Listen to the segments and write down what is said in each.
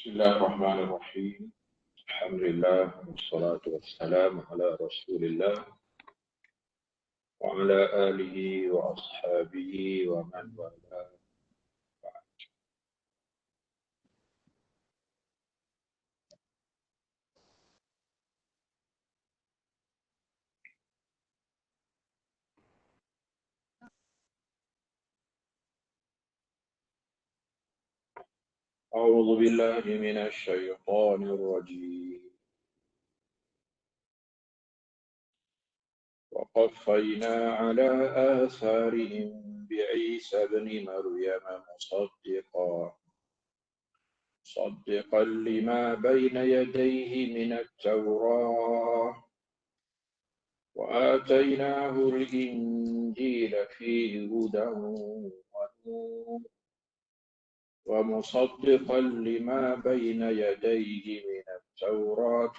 بسم الله الرحمن الرحيم. الحمد لله والصلاة والسلام على رسول الله وعلى آله وأصحابه ومن والاه. أعوذ بالله من الشيطان الرجيم. وقفينا على آثارهم بعيسى ابن مريم مصدقا لما بين يديه من التوراة وآتيناه الإنجيل فيه هدى ونور ومصدقا لما بين يديه من التوراة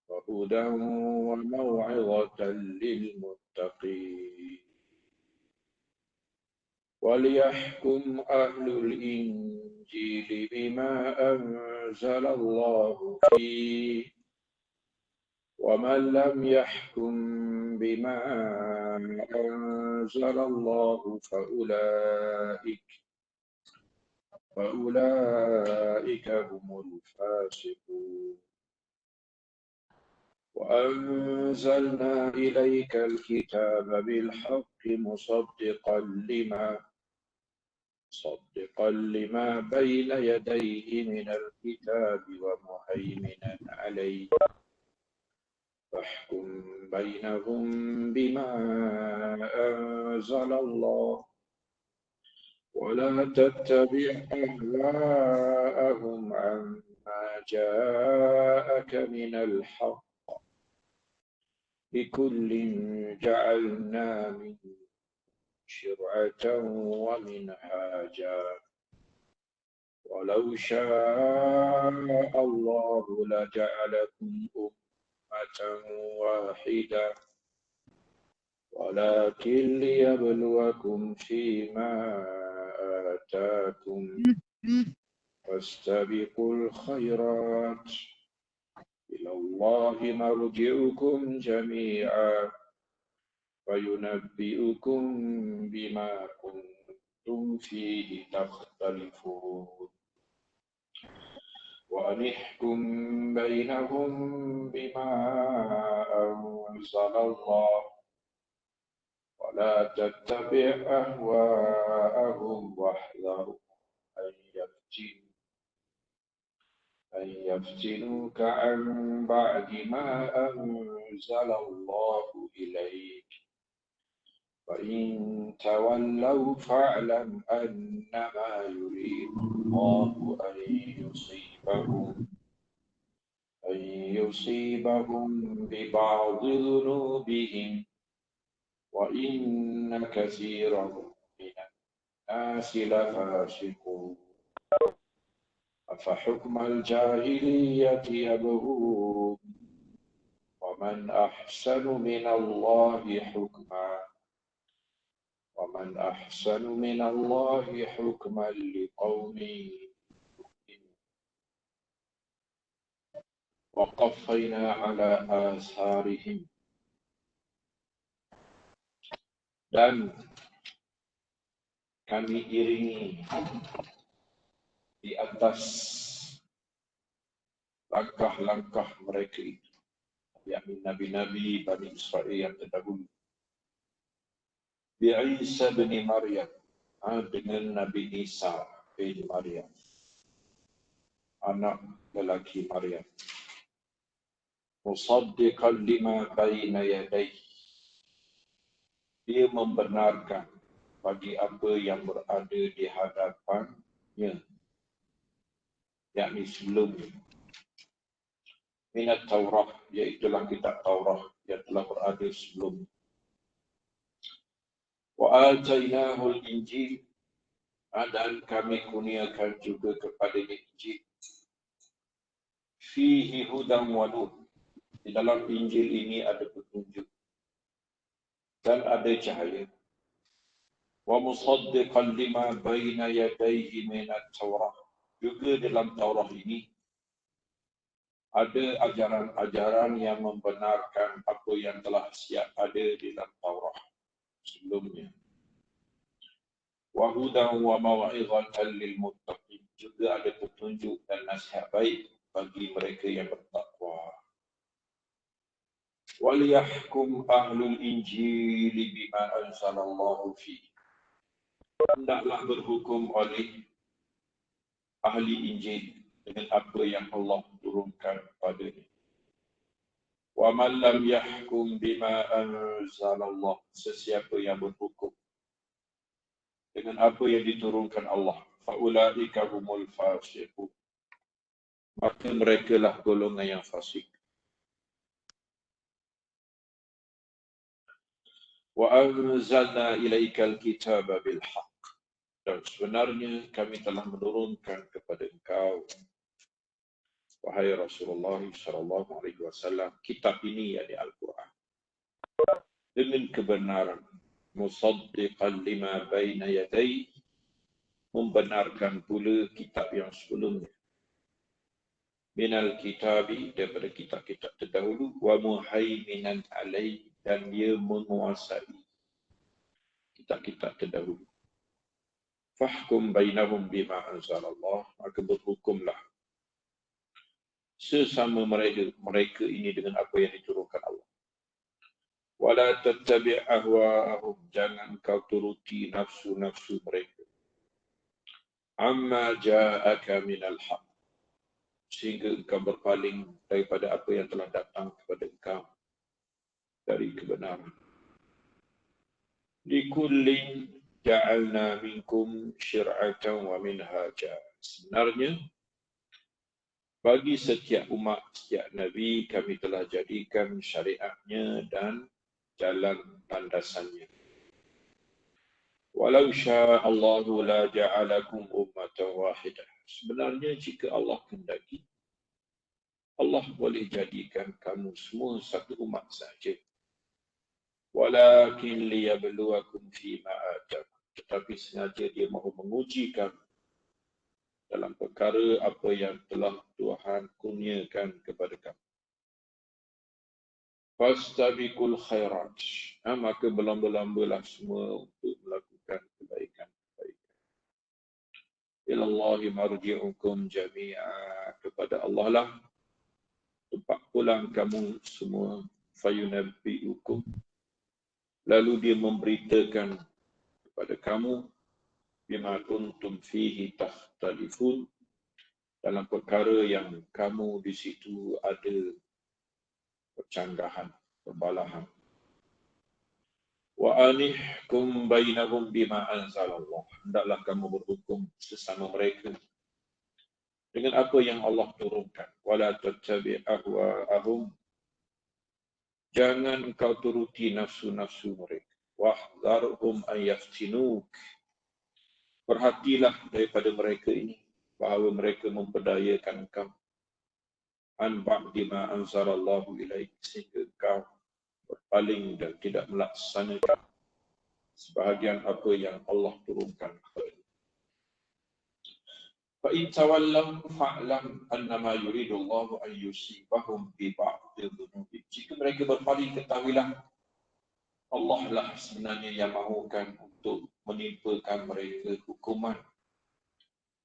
وهدى وموعظة للمتقين وليحكم أهل الإنجيل بما أنزل الله فيه ومن لم يحكم بما أنزل الله فأولئك هم الفاسقون. وأنزلنا إليك الكتاب بالحق مصدقا لما بين يديه من الكتاب ومهيمنا عليه فاحكم بينهم بما أنزل الله ولا تتبع أهواءهم عما جاءك من الحق لكل جعلنا منهم شرعة ومنهاجا ولو شاء الله لجعلكم أمة واحدة ولكن ليبلوكم فيما آتاكم فاستبقوا الخيرات إلى الله مرجعكم جميعا فينبئكم بما كنتم فيه تختلفون وأن احكم بينهم بما أنزل الله ولا تتبع أهواءهم واحذرهم أن يفتنوك عن بعد ما أنزل الله إليك فإن تولوا فاعلم أنما يريد الله أن يصيبهم ببعض ذنوبهم وإن كثيرا من الناس لفاسقون أفحكم الجاهلية يبغون ومن أحسن من الله حكما لقوم يؤمنون وقفينا على آثارهم dan kami iringi di atas langkah-langkah mereka itu, yakni nabi-nabi Bani Israel yang terdahulu. Isa bin Maryam, dengan Nabi Isa bin Maryam, anak lelaki Maryam. Musaddiqan lima baina yadayhi, dia membenarkan bagi apa yang berada di hadapannya, yakni sebelumnya. Minat Taurah, iaitulah kitab Taurah yang telah berada sebelum. Wa atainahul Injil, dan kami kurniakan juga kepadanya Injil. Fihi hudan wa nur, di dalam Injil ini ada petunjuk dan ada cahaya. Wa musaddiqan lima baina yadayhi minat Taurah, juga dalam Taurat ini ada ajaran-ajaran yang membenarkan apa yang telah siap ada di dalam Taurat sebelumnya. Wa hudan wa mau'izatan lil muttaqin, juga ada petunjuk dan nasihat baik bagi mereka yang bertakwa. Wal yahkum ahlul injil bima anzalallahu fi. Hendaklah berhukum oleh ahli Injil dengan apa yang Allah turunkan padanya. Wa man lam yahkum bima anzalallah, sesiapa yang berhukum dengan apa yang diturunkan Allah, fa ulaika humul fasiqun, maka mereka lah golongan yang fasik. Wa anzalna ilaikal kitaba bil haqq, dan sebenarnya kami telah menurunkan kepada engkau, wahai Rasulullah sallallahu alaihi wasallam, kitab ini, yakni Al-Quran, dengan kebenaran, musaddiqan lima baina yadayhi, membenarkan pula kitab yang sebelumnya, minal kitabi, daripada kitab-kitab terdahulu, wa muhaiminan alaihi, dan dia menguasai kitab-kitab terdahulu. Fahkum bainahum bima anzalallah, maka berhukumlah sesama mereka ini dengan apa yang diturunkan Allah. Wala tattabi' ahwa'ahum, jangan kau turuti nafsu-nafsu mereka. Amma ja'aka minal haq, sehingga engkau berpaling daripada apa yang telah datang kepada engkau dari kebenaran. Likullin ja'alna minkum syir'atan wa minhaja, sebenarnya bagi setiap umat, setiap Nabi, kami telah jadikan syariatnya dan jalan landasannya. Walau sya'allahu la ja'alakum ummatan wahidah, sebenarnya jika Allah kehendaki, Allah boleh jadikan kamu semua satu umat saja. Walakin liyabluwakum fima atakum, tetapi sengaja dia mahu menguji kamu dalam perkara apa yang telah Tuhan kurniakan kepada kamu. Fastabiqul khairat, maka berlomba-lombalah semua untuk melakukan kebaikan-kebaikan. Ilallahi marji'ukum jami'a, kepada Allah lah tempat pulang kamu semua. Fayunabbi'ukum, lalu dia memberitakan kepada kamu, bima kuntum fihi takhtalifun, dalam perkara yang kamu di situ ada percanggahan, perbalahan. Wa anihkum bainahum bima anzalallah, hendaklah kamu berhukum sesama mereka dengan apa yang Allah turunkan. Wala tattabi' ahwa'ahum, jangan engkau turuti nafsu-nafsu mereka. Wahdharhum an yaftinuk, perhatilah daripada mereka ini, bahawa mereka memperdayakan engkau. An ba'di ma anzalallahu ilaik, sehingga engkau berpaling dan tidak melaksanakan sebahagian apa yang Allah turunkan kepada. Fa in tawallaw fa'lam annama yuridu Allah an yusibahum bi ba'dhi dhunubi, jika mereka berpaling, ketahuilah Allah lah sebenarnya yang mahukan untuk menimpakan mereka hukuman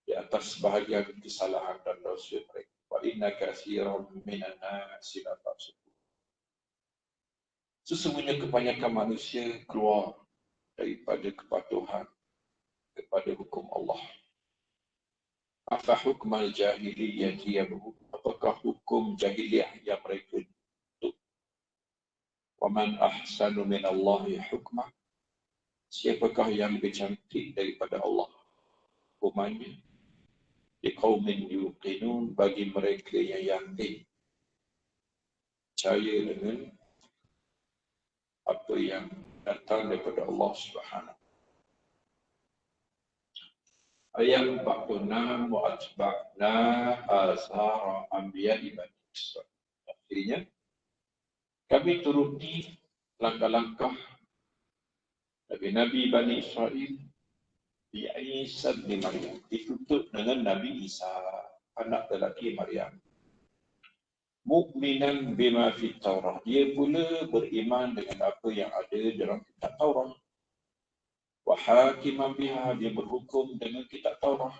di atas sebahagian kesalahan dan dosa mereka. Wa inna katsiran minan nasi la fasiqun, sesungguhnya kebanyakan manusia keluar daripada kepatuhan kepada hukum Allah. Afa hukmal jahiliyyati yabghun, apakah hukum jahiliah yang mereka tuntut? Wa man ahsanu minallahi hukma, siapakah yang lebih cantik daripada Allah hukumannya? Liqaumin yuqinun, bagi mereka yang yakin, percaya dengan apa yang datang daripada Allah Subhanahu. Ayat 46, wa atba'na azhara anbiya'i bani Israil. Akhirnya kami turuti langkah-langkah Nabi-Nabi Bani Israel Bi Isa bin Maryam, ditutup dengan Nabi Isa, anak lelaki Maryam. Mukminan bima fi Taurah, dia pula beriman dengan apa yang ada dalam kitab Taurat. Wa hakiman biha, dia berhukum dengan kitab Taurat.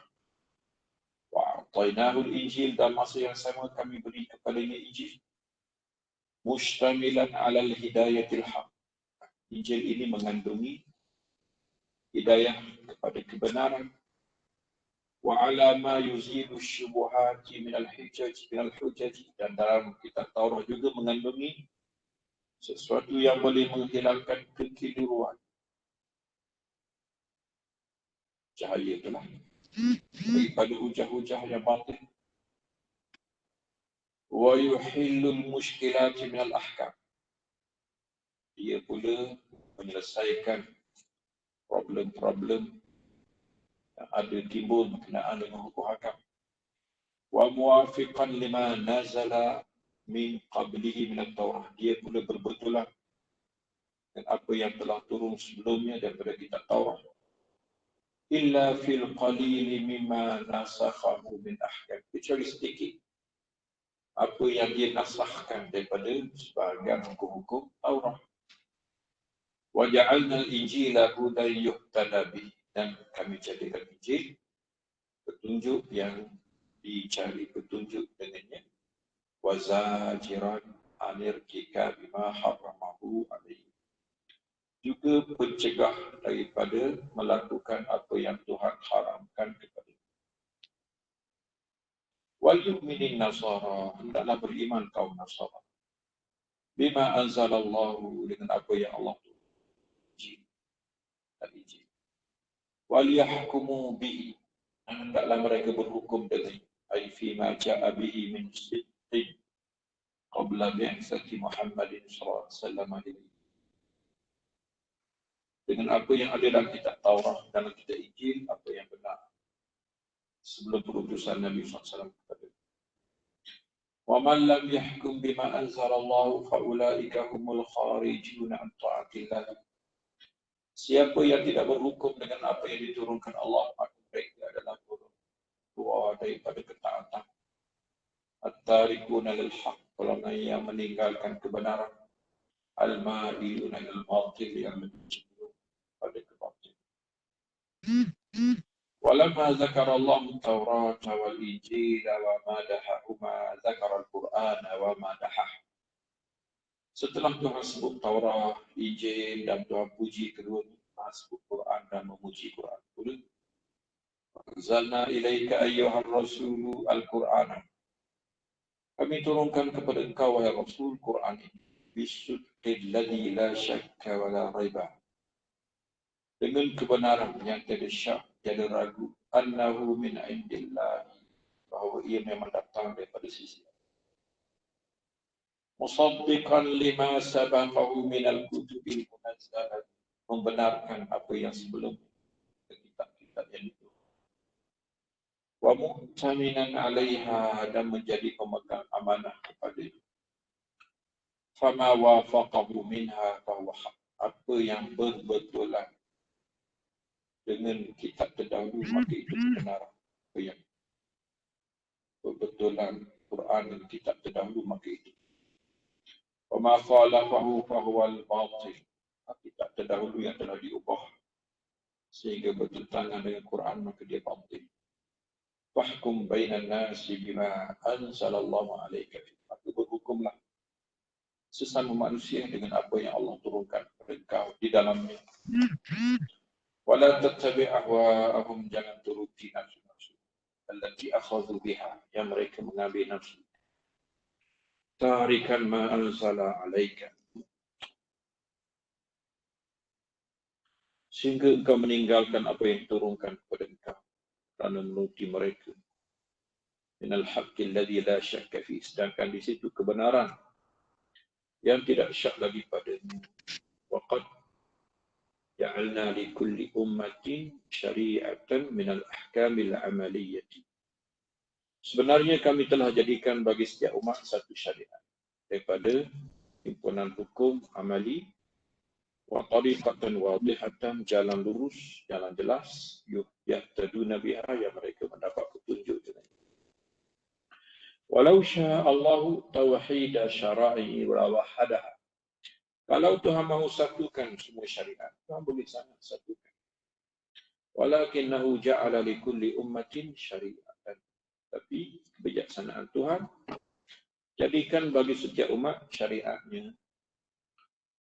Wa a'tainahu al-Injil, dan masa yang sama kami beri kepadanya Injil. Mustamilan 'ala al-hidayatil haq. Injil ini mengandungi hidayah kepada kebenaran. Wa 'ala ma yuzilu syubuhati min al-hujaj dan dalam kitab Taurat juga mengandungi sesuatu yang boleh menghilangkan kekeliruan. Cahaya itulah daripada hujah-hujah yang batil. Wa yuhillul mushkilati min al-ahkam, dia pula menyelesaikan problem-problem yang ada timbul berkenaan dengan hukum hakam. Wa muwafiqan lima nazala min qablihi min at-Taurah, dia pula berbetulan dengan apa yang telah turun sebelumnya daripada kitab Taurat. Illa fil qalili mimma nasakhahu min ahkam, kecuali sedikit apa yang dia nasahkan daripada sebahagian hukum-hukum Taurat. Wa ja'alna al-injila hudan yuhtada bih, dan kami jadikan Injil petunjuk yang dicari petunjuk dengannya. Wa zajiran anir kika bima haramahu alaihi, juga pencegah daripada melakukan apa yang Tuhan haramkan kepada. Wal yu'minin nasara, hendaklah beriman kaum Nasara. Bima anzalallahu, dengan apa yang Allah turunkan. Al-Injil. Wal yahkumu bihi, hendaklah mereka berhukum dengan ay fi ma ja'a bihi min sidqin qabla bi'tsati Muhammadin sallallahu alaihi wasallam, dengan apa yang ada dalam kitab Taurat dan kitab Injil, apa yang benar sebelum perutusan Nabi SAW kepada. Wa man lam yahkum bima anzalallahu fa ulaika humul kharijun an ta'atillah, siapa yang tidak berhukum dengan apa yang diturunkan Allah, maka mereka adalah keluar daripada ketaatan. At-tarikuna lil haqq, golongan yang meninggalkan kebenaran. Al-ma'iluna lil batil, yang menunjuk pada kebatilan. Walamma zakara Allah Taurat wal Injil wa madahahuma zakara Al-Quran wa madahah. Setelah Tuhan sebut Taurat, Injil dan Tuhan puji keduanya, Tuhan sebut Quran dan memuji Quran pula. Anzalna ilaika ayyuhar rasulu al-Qur'ana, kami turunkan kepada engkau wahai Rasul Quran ini, bisudqil ladzi la syakka wa la raiba, dengan kebenaran yang tiada syak, tiada ragu, annahu min indillah, bahawa ia memang datang daripada sisi Allah. Musaddiqan lima sabaqahu min al-kutubil munazzalah, membenarkan apa yang sebelum kitab-kitab yang itu. Wa mu'taminan 'alaiha, dan menjadi pemegang amanah kepada itu. Fama wafaqahu minha fahuwa haq, apa yang berbetulan dengan kitab terdahulu maka itu kebenaran. Apa yang berbetulan Quran dan kitab terdahulu maka itu. Wa ma khalafahu fahuwa al-batil, kitab terdahulu yang telah diubah sehingga bertentangan dengan Quran maka dia batil. Fahkum bainan nasi bima anzalallahu alaika, maka berhukumlah sesama manusia dengan apa yang Allah turunkan kepada engkau di dalamnya. Wala tattabi' ahwa'ahum, jangan turuti nafsu-nafsu allati akhadhu biha, yang mereka mengambil nafsu. Tarikan ma anzala alaika, sehingga engkau meninggalkan apa yang diturunkan kepada engkau kerana menuruti mereka. Minal haqqi alladhi la syakka fi, sedangkan di situ kebenaran yang tidak syak lagi padanya. Waqad ja'alna li kulli ummatin syari'atan minal ahkamil amaliyyati, sebenarnya kami telah jadikan bagi setiap umat satu syariat daripada himpunan hukum amali wa tariqatan wadihatan, jalan lurus, jalan jelas, yahtaduna biha, yang mereka mendapat petunjuk dengan. Walau syaa Allahu tauhid syara'i wa wahadaha. Kalau Tuhan mahu satukan semua syariat, Tuhan boleh sangat satukan. Walakinnahu ja'ala likulli ummatin syari'atan. Tapi kebijaksanaan Tuhan jadikan bagi setiap umat syariatnya.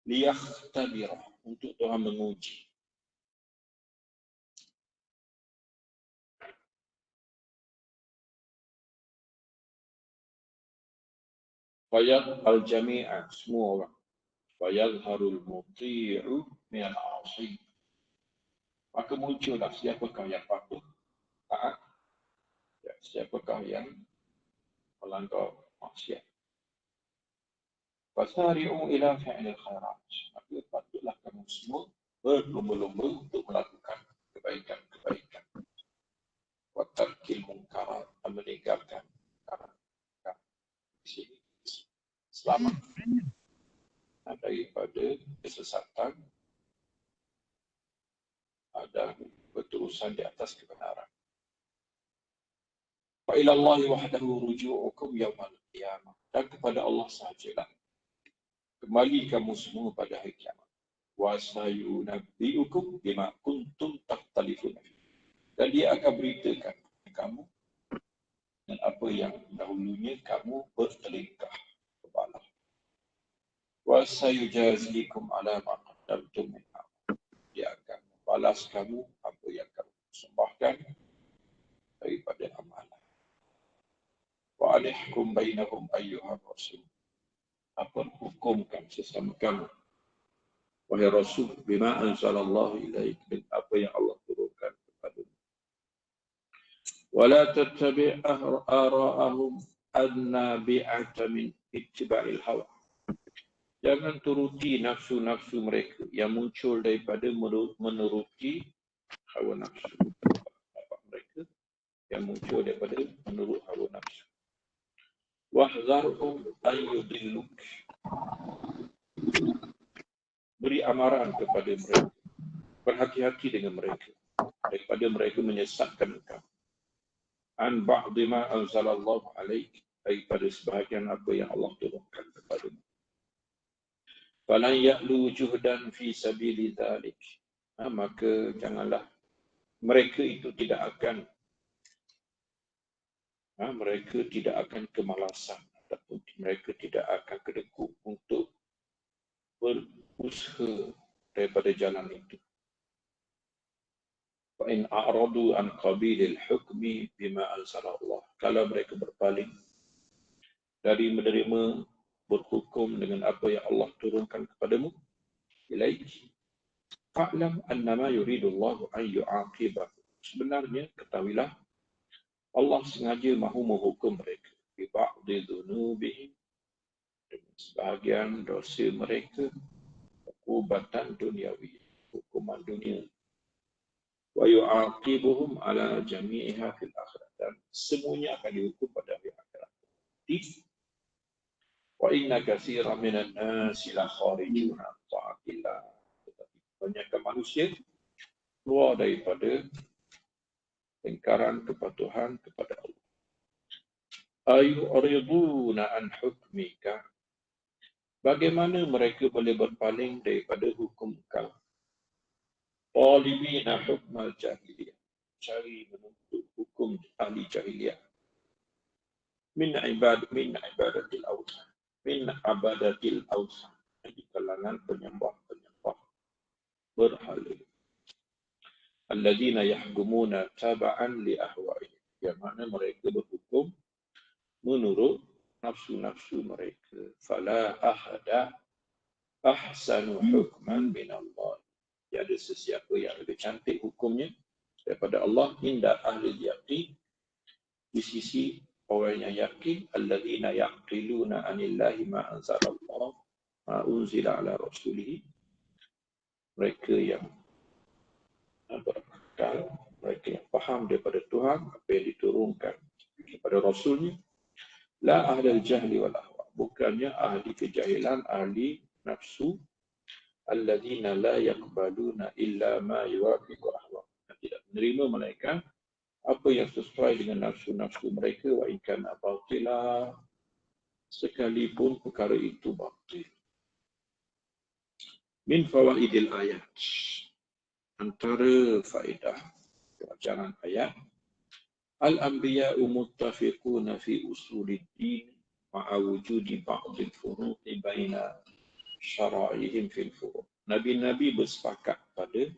Liyakhtabirah, untuk Tuhan menguji. Fayad al-jami'a, semua orang. Fayadharul muti'u minal 'asi. Maka muncullah siapakah yang patuh, taat, siapakah yang melanggar maksiat. Fasari'u ila fi'lil khairat. Maka patutlah kamu semua berlomba-lomba untuk melakukan kebaikan-kebaikan. Wa tarkil munkarat, meninggalkan perkara. Di sini selamat daripada kesesatan dan berterusan di atas kebenaran. Wa ila Allahi wahdahu ruju'ukum yawmal qiyamah. Dan kepada Allah sahajalah kembali kamu semua pada hari kiamat. Wa sayunabbi'ukum bima kuntum takhtalifun. Dan dia akan beritakan kamu dan apa yang dahulunya kamu bertelingkah kebalah. Wa sayujazikum ala ma qaddamtum min amal. Dia akan membalas kamu apa yang kamu persembahkan daripada amalan. Wa alihkum bainahum ayyuhar rasul. Apa hukumkan sesama kamu, wahai Rasul, bima anzalallahu ilaik, dengan apa yang Allah turunkan kepadamu. Wala tattabi' ara'ahum an-nabi'ata min ittiba'il hawa. Jangan turuti nafsu-nafsu mereka yang muncul daripada menuruti hawa nafsu. Mereka yang muncul daripada menurut hawa nafsu. Wahzarhum ayyudilluk. Beri amaran kepada mereka. Berhati-hati dengan mereka daripada mereka menyesatkan engkau. An ba'di ma anzalallahu alaik, daripada sebahagian apa yang Allah turunkan kepadamu. Falan ya'lu juhdan fi sabili dzalik. Maka janganlah mereka itu tidak akan kemalasan ataupun mereka tidak akan kedekut untuk berusaha daripada jalan itu. Fa in a'radu an qabilil hukmi bima anzalallah. Kalau mereka berpaling dari menerima berhukum dengan apa yang Allah turunkan kepadamu, ilaik, fa'lam annama yuridullahu an yu'aqibah. Sebenarnya ketahuilah Allah sengaja mahu menghukum mereka bi ba'dhi dzunubihim, dengan sebahagian dosa mereka, hukuman duniawi, hukuman dunia. Wa yu'aqibuhum ala jami'iha fil akhirat, dan semuanya akan dihukum pada hari akhirat. Wa inna katsiran minan nasi la kharijun an ta'atillah. Tetapi kebanyakan manusia keluar daripada lingkaran kepatuhan kepada Allah. Ayu'riduna an hukmika. Bagaimana mereka boleh berpaling daripada hukum kau? Talibina hukmal jahiliyah. Cari menuntut hukum ahli jahiliyah. Min ibadatil awthan. Min abadatil awthan. Di kalangan penyembah-penyembah berhala. Alladzina yahkumuna taba'an li ahwa'ihim. Yang mana mereka berhukum menurut nafsu-nafsu mereka. Fala ahada ahsanu hukman min Allah. Tiada sesiapa yang lebih cantik hukumnya daripada Allah inda ahli yaqin, di sisi orang yang yakin, alladzina yaqiluna anillahi ma anzalallah ma unzila ala rasulihi. Mereka yang berakal, mereka yang faham daripada Tuhan apa yang diturunkan kepada Rasulnya. La ahlal jahli wal ahwa, bukannya ahli kejahilan, ahli nafsu, alladzina la yaqbaluna illa ma yuwafiqu ahwa'ahum. Tidak menerima mereka apa yang sesuai dengan nafsu-nafsu mereka, wa in kana batila, sekalipun perkara itu batil. Min fawaidil ayat, antara faedah pelajaran ayat, al-anbiya'u muttafiquna fi usuliddin ma'a wujudi ba'dil furuqi baina syara'ihim fil furu'. Nabi-nabi bersepakat pada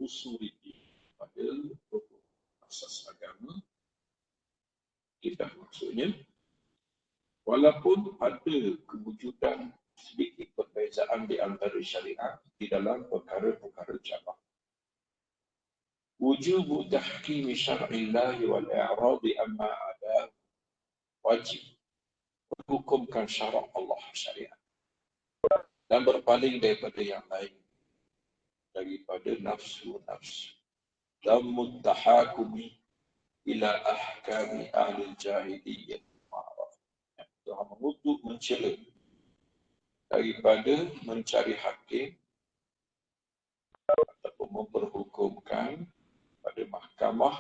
usuliddin, pada pokok asas agama kita, maksudnya walaupun ada kewujudan sedikit perbezaan di antara syariat di dalam perkara-perkara cabang. Wujubu tahkimi syar'illahi wal i'radi amma ada, wajib menghukumkan syarak Allah, syariat, dan berpaling daripada yang lain, daripada nafsu-nafsu. Dan muttahakumi ila ahkami ahli jahiliyyah ma'ruf. Tuhan mengutuk, mencela daripada mencari hakim ataupun memperhukumkan pada mahkamah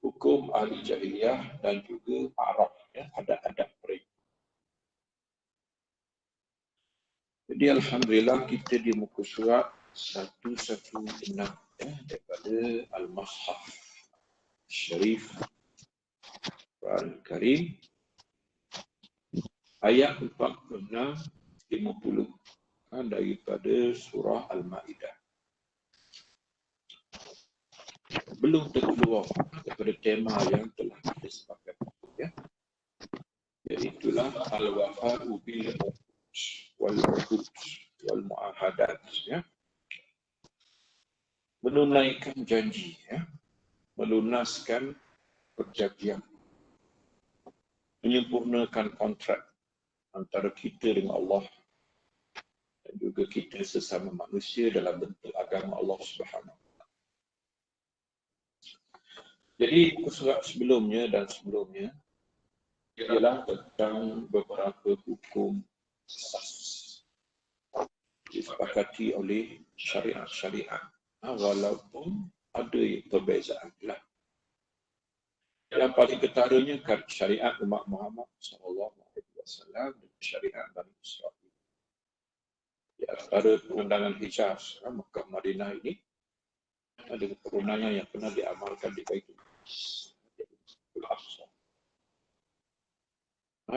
hukum ahli jahiliyah dan juga Arab, ya, adat-adat mereka. Jadi alhamdulillah kita di muka surat 116, ya, daripada Al-Mashaf Syarif Al-Karim, ayat 46-50 daripada surah Al-Ma'idah. Belum terkeluar daripada tema yang telah kita sepakati, ya, iaitulah al-wafa'u bil wal-uhud wal-mu'ahadat, ya, menunaikan janji, ya, melunaskan perjanjian, menyempurnakan kontrak antara kita dengan Allah dan juga kita sesama manusia dalam bentuk agama Allah Subhanahu. Jadi buku surat sebelumnya dan sebelumnya ialah tentang beberapa hukum asas disepakati oleh syariat-syariat, walaupun ada perbezaan lah. Yang paling ketaranya syariat umat Muhammad SAW dan syariat Bani Israel. Di antara perundangan Hijaz, Mekah Madinah ini, ada perundangan yang pernah diamalkan di Baitul Aqsa.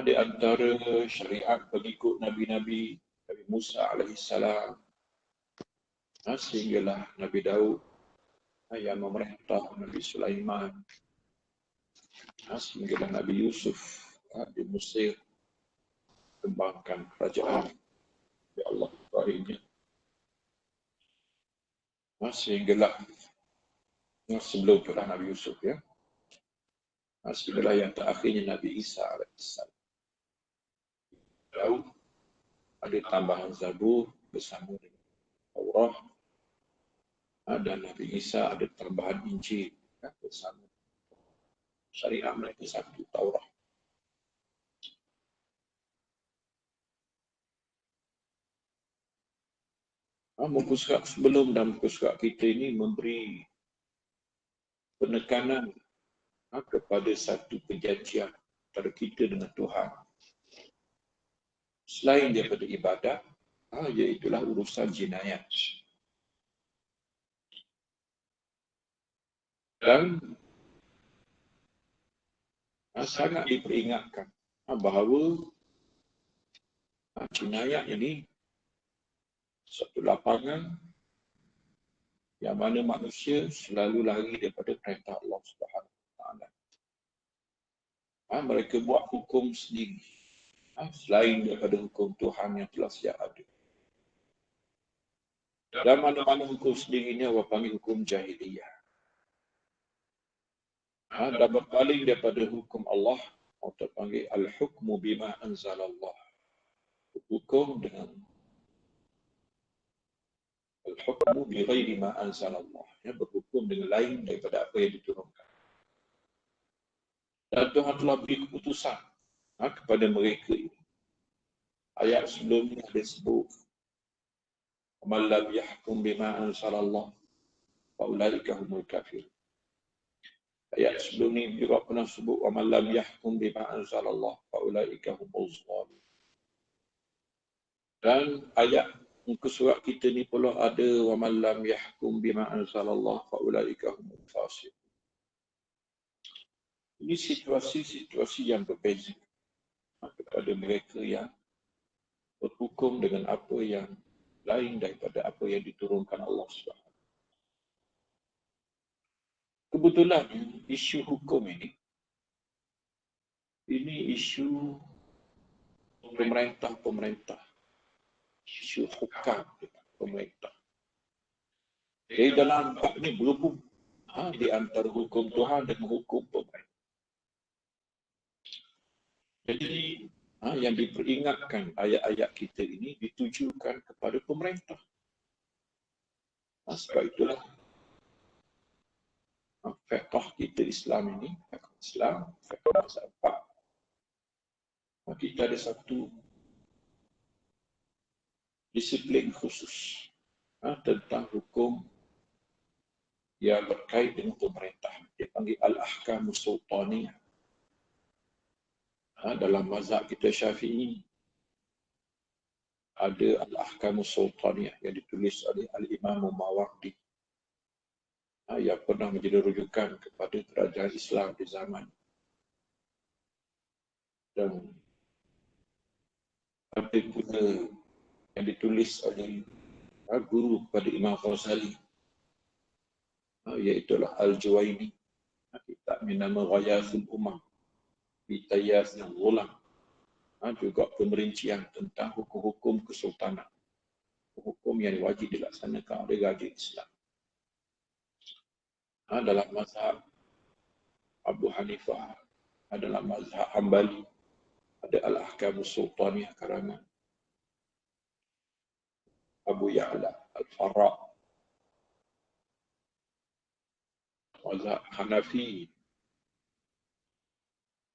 Di antara syariat pengikut Nabi-Nabi, Nabi Musa alaihissalam, sehinggalah Nabi Daud yang memerintah Nabi Sulaiman, sehinggalah Nabi Yusuf di Mesir kembangkan kerajaan di Allah Ibrahimnya, sehinggalah sebelum itulah Nabi Yusuf, ya, sehinggalah yang terakhirnya Nabi Isa alaihissalam. Daud ada tambahan Zabur bersama dengan Taurat, dan Nabi Isa ada tambahan Injil, ya, bersama syariat mereka satu, Taurat. Muka surat sebelum dan muka surat kita ini memberi penekanan kepada satu perjanjian antara kita dengan Tuhan selain daripada ibadat, iaitulah urusan jinayat. Dan sangat diperingatkan bahawa jinayat ini satu lapangan yang mana manusia selalu lari daripada perintah Allah Subhanahu Wa Taala. Mereka buat hukum sendiri selain daripada hukum Tuhan yang telah siap ada. Dan mana-mana hukum sendiri ini orang panggil hukum jahiliyah. Dan berpaling daripada hukum Allah, orang panggil al-hukmu bima anzalallah. Hukum dengan al-hukmu bi ghairi ma anzalallah, berhukum dengan lain daripada apa yang diturunkan. Dan Tuhan telah beri keputusan kepada mereka ini. Ayat sebelumnya ada sebut وَمَنْ لَمْ يَحْكُمْ بِمَا أَنْزَلَ اللَّهُ فَأُولَئِكَ هُمُ الْكَافِرُونَ. Ayat sebelum ni juga pernah sebut وَمَنْ لَمْ يَحْكُمْ بِمَا أَنْزَلَ اللَّهُ فَأُولَئِكَ هُمُ الظَّالِمُونَ. Dan ayat muka surat kita ni pula ada وَمَنْ لَمْ يَحْكُمْ بِمَا أَنْزَلَ اللَّهُ فَأُولَئِكَ هُمُ الْفَاسِقُونَ. Ini situasi-situasi yang berbeza kepada mereka yang berhukum dengan apa yang lain daripada apa yang diturunkan Allah SWT. Kebetulan isu hukum ini isu pemerintah, isu hukam pemerintah. Jadi dalam bab ini berhubung di antara hukum Tuhan dan hukum pemerintah. Jadi yang diperingatkan ayat-ayat kita ini ditujukan kepada pemerintah. Sebab itulah fiqh kita Islam ini, fiqh mazhab 4. Kita ada satu disiplin khusus tentang hukum yang berkait dengan pemerintah. Dia panggil Al-Ahkamus Sultaniyah. Dalam mazhab kita Syafi'i ada Al-Ahkamus Sultaniyah yang ditulis oleh Al-Imam Mawardi yang pernah menjadi rujukan kepada kerajaan Islam di zaman. Dan ada pula yang ditulis oleh guru kepada Imam Ghazali, iaitulah Al-Juwaini, kitab Minama Ghayathul Umam Bitayazil Ghulam, juga pemerincian tentang hukum-hukum kesultanan, hukum yang wajib dilaksanakan oleh raja Islam. Dalam mazhab Abu Hanifah, dalam mazhab Hambali, ada Al-Ahkamus Sultaniyah karangan Abu Ya'la Al-Farra. Mazhab Hanafi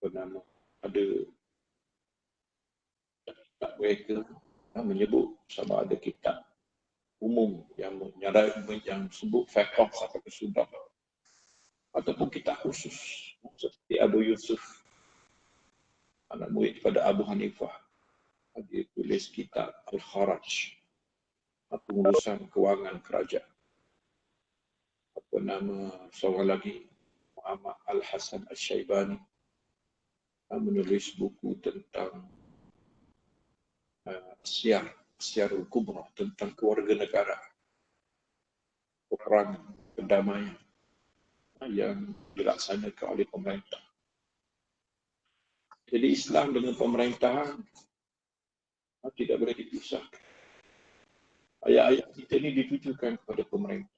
bernama ada mereka menyebut sama ada kitab umum yang sebut fiqh sampai ke sudah, ataupun kitab khusus seperti Abu Yusuf, anak murid kepada Abu Hanifah, dia tulis kitab Al-Kharaj, pengurusan kewangan kerajaan. Apa nama seorang lagi, Muhammad Al-Hasan Al-Syaibani, menulis buku tentang Syiarul Kubra, tentang kewarganegaraan, peperangan, perdamaian yang dilaksanakan oleh pemerintah. Jadi Islam dengan pemerintahan tidak boleh dipisahkan. Ayat-ayat kita ini ditujukan kepada pemerintah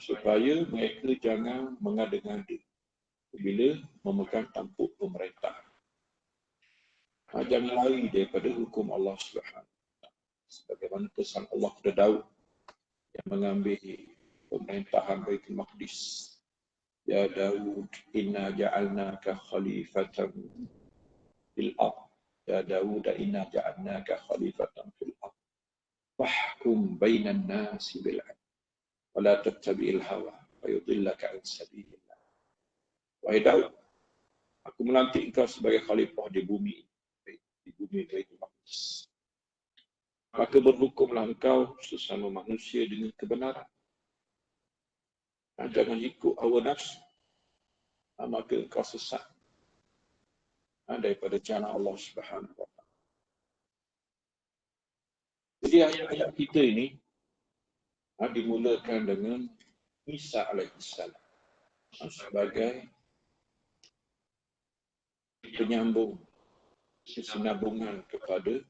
supaya mereka jangan mengada-ngada bila memegang tampuk pemerintah. Jangan lari daripada hukum Allah SWT. Sebagaimana pesan Allah kepada Daud yang mengambil pemerintahan Baitul Maqdis. Ya Daud, inna ja'alnaka khalifatan fil ardh. Ya Daud, inna ja'alnaka khalifatan fil ardh. Fahkum bainan nasi bil 'adl. Wa la tattabi'il hawa wa yudillaka 'an sabilillah. Wahai Daud, aku melantik engkau sebagai khalifah di bumi Baitul Maqdis. Maka berhukumlah engkau sesama manusia dengan kebenaran. Jangan ikut hawa nafsu, maka engkau sesat daripada jalan Allah Subhanahu Wa Taala. Jadi ayat-ayat kita ini dimulakan dengan Isa alaihissalam sebagai penyambung, kesinambungan kepada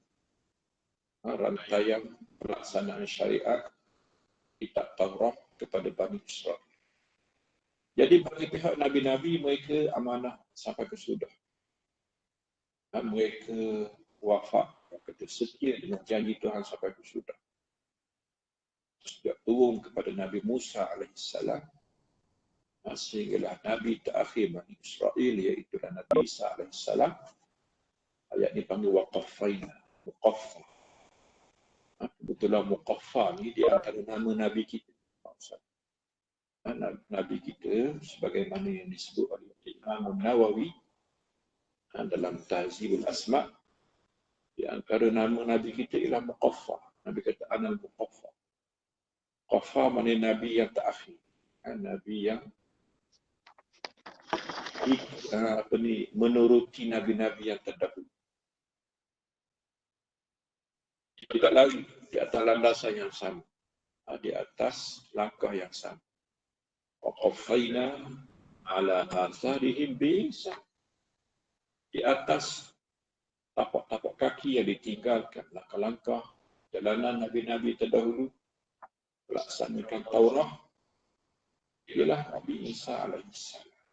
rantaian pelaksanaan syariat kitab Taurat kepada Bani Israel. Jadi bagi pihak Nabi-Nabi, mereka amanah sampai ke sudah. Mereka wafat, kata setia dengan janji Tuhan sampai ke sudah. Sudah turun kepada Nabi Musa alaihissalam, sehinggalah Nabi terakhir Bani Israel, iaitu Nabi Isa alaihissalam. Ayat ini panggil waqafaina, muqaffah. Kebetulan Muqaffa ni di antara nama Nabi kita. Nabi kita sebagaimana yang disebut oleh Imam Nawawi dalam Tahzibul Asma', di antara nama Nabi kita ialah Muqaffa. Nabi kata Anal Muqaffa. Muqaffa maknanya Nabi yang terakhir. Nabi yang menuruti Nabi-Nabi yang terdahulu. Tidak lagi di atas landasan yang sama. Di atas langkah yang sama. Waqaffayna ala atharihim bi-ihsan. Di atas tapak-tapak kaki yang ditinggalkan langkah-langkah jalanan Nabi-Nabi terdahulu melaksanakan Taurat ialah Nabi Isa alaihissalam.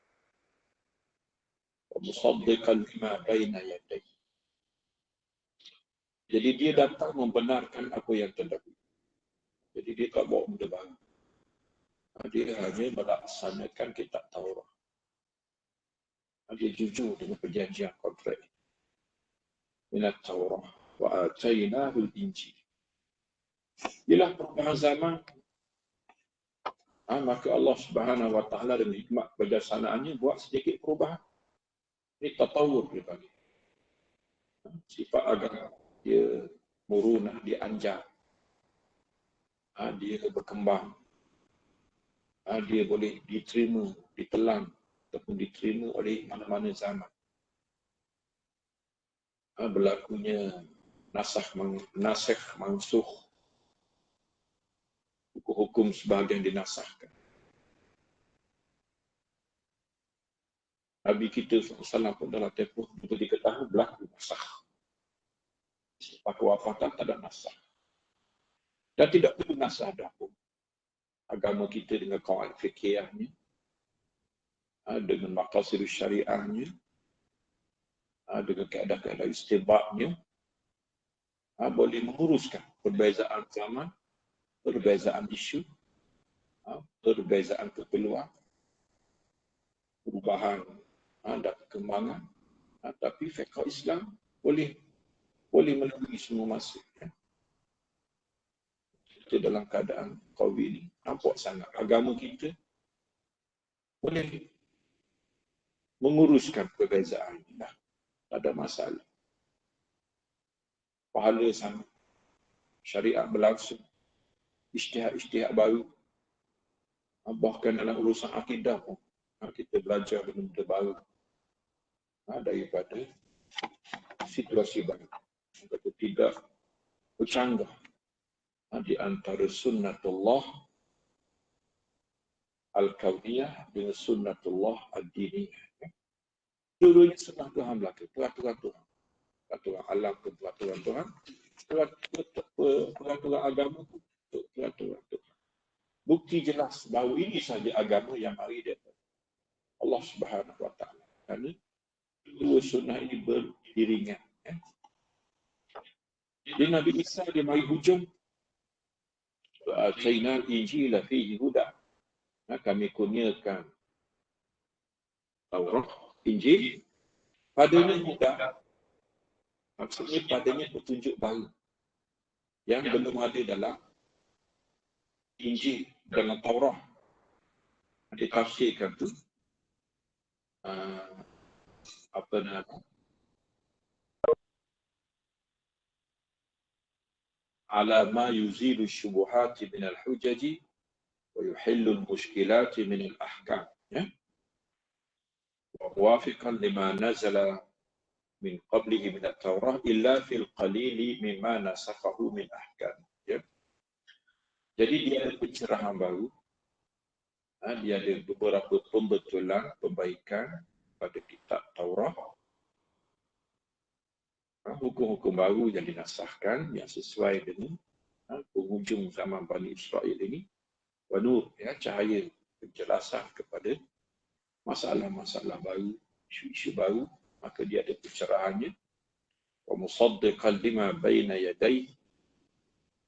Wa musaddiqan lima baina yadayhi. Jadi dia datang membenarkan apa yang terdahulu. Jadi dia tak bawa benda baru. Dia hanya melaksanakan kitab Taurat. Dia jujur dengan perjanjian kontrak. Minat Taurat wa atainahu al-Injil. Ialah perubahan zaman. Maka Allah Subhanahu wa taala dengan hikmat kebijaksanaannya buat sedikit perubahan. Ini tatawur dia panggil. Sifat agama dia murunah, dia anjak. Dia berkembang. Dia boleh diterima, ditelan ataupun diterima oleh mana-mana zaman. Berlakunya nasikh mansukh. Hukum-hukum sebahagian dinasahkan. Nabi kita SAW pun dalam tempoh betul diketahui berlaku nasakh. Selepas kewafatan tak ada nasakh. Dan tidak perlu nasakh dah pun. Agama kita dengan qawaid fiqhiyahnya, dengan maqasidus syariahnya, dengan kaedah-kaedah istibadnya, boleh menguruskan perbezaan zaman, perbezaan isu, perbezaan keperluan, perubahan dan perkembangan. Tapi fiqh Islam boleh melalui semua masa. Kita dalam keadaan COVID ni, nampak sangat agama kita boleh menguruskan perbezaan ini. Tak ada masalah. Pahala sama. Syariat berlangsung. Ijtihad baru. Bahkan dalam urusan akidah pun kita belajar benda baru daripada situasi baru. Kata tidak bercanggah di antara sunnatullah al-kauniyah dengan sunnatullah ad-diniyah. Dua-duanya sunnah Tuhan belaka, peraturan Tuhan. Peraturan alam pun peraturan Tuhan, peraturan agama pun peraturan Tuhan. Bukti jelas bahawa ini sahaja agama yang mari daripada Allah Subhanahu wa taala. Kerana dua sunnah ini beriringan. Jadi Nabi Isa dia mari hujung. Wa atainal injila fihi huda. Kami kurniakan Taurat, Injil, padanya huda. Maksudnya padanya petunjuk baru yang belum ada dalam Injil, dalam Taurat. Ditafsirkan tu apa nama? Ala ma yuzilu syubuhati min al-hujaji wa yuhillu al-mushkilati min al-ahkam. Ya? Wa muwafiqan lima nazala min qablihi min at-Taurah illa fil qalili mimma nasakhahu min ahkam. Ya? Jadi dia ada pencerahan baru. Dia ada beberapa pembetulan, perbaikan pada kitab Taurat. Hukum-hukum baru yang dinasahkan yang sesuai dengan penghujung zaman Bani Israel ini. Wa nur, ya, cahaya penjelasan kepada masalah-masalah baru, isu-isu baru, maka dia ada pencerahannya. Wa musaddiqan lima baina yadayhi.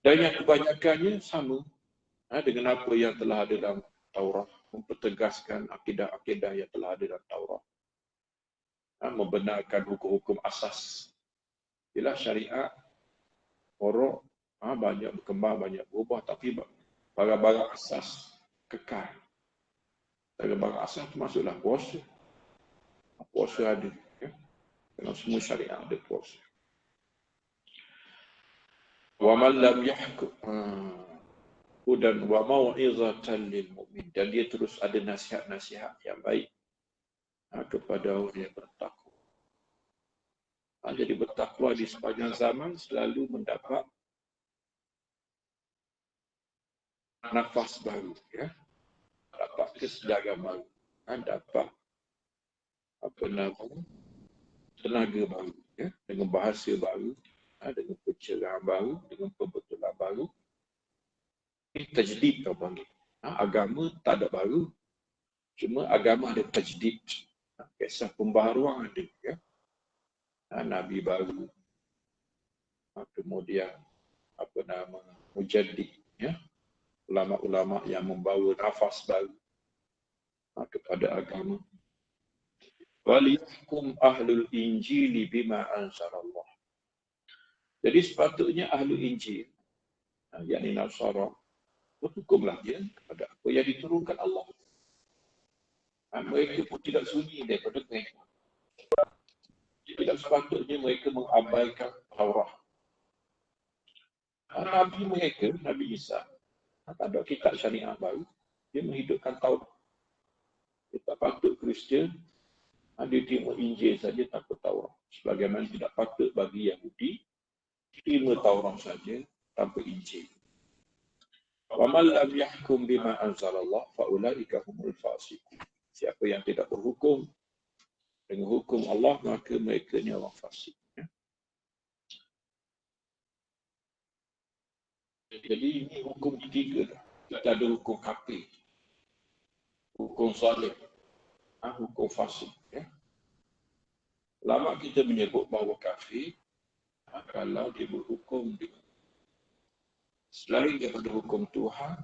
Dan yang kebanyakannya sama dengan apa yang telah ada dalam Taurat, mempertegaskan akidah-akidah yang telah ada dalam Taurat. Membenarkan hukum-hukum asas. Ialah syariat, furu', banyak berkembang, banyak berubah, tapi barang-barang asas kekal. Barang-barang asas termasuklah puasa. Puasa ada. Ya? Dalam semua syariat ada puasa. Wa man lam yahkum hudan wa mau'izatan lil mu'min. Dan dia terus ada nasihat-nasihat yang baik kepada orang yang bertakwa. Jadi bertakwa di sepanjang zaman selalu mendapat nafas baru, ya, dapat kesedaran baru, dapat tenaga baru, ya, dengan bahasa baru, dengan pencerahan baru, dengan pembetulan baru. Ini tajdid kau panggil. Agama tak ada baru, cuma agama ada tajdid. Kisah pembaharuan ada, ya. Nabi baru, kemudian mujaddid, ya, ulama-ulama yang membawa nafas baru kepada agama. Waliyahkum ahlul injili bima anzalallah. Jadi sepatutnya ahlul injil, yakni Nasara, berhukumlah dia kepada apa yang diturunkan Allah. Mereka pun tidak sunyi daripada mereka. Tidak sepatutnya mereka mengabaikan Taurat. Nabi mereka, Nabi Isa, tak ada kitab syariah baru, dia menghidupkan Taurat. Dia tak patut Kristian, dia terima Injil saja tanpa Taurat. Sebagaimana tidak patut bagi Yahudi terima Taurat saja tanpa Injil. Wa man lam yahkum bima anzalallah fa ulaika humul fasiqun. Siapa yang tidak berhukum dengan hukum Allah, maka mereka ni orang fasik. Jadi ini hukum ketiga dah. Kita ada hukum kafir, hukum zalim, hukum fasik. Ya. Lama kita menyebut bahawa kafir kalau dia berhukum selain daripada hukum Tuhan,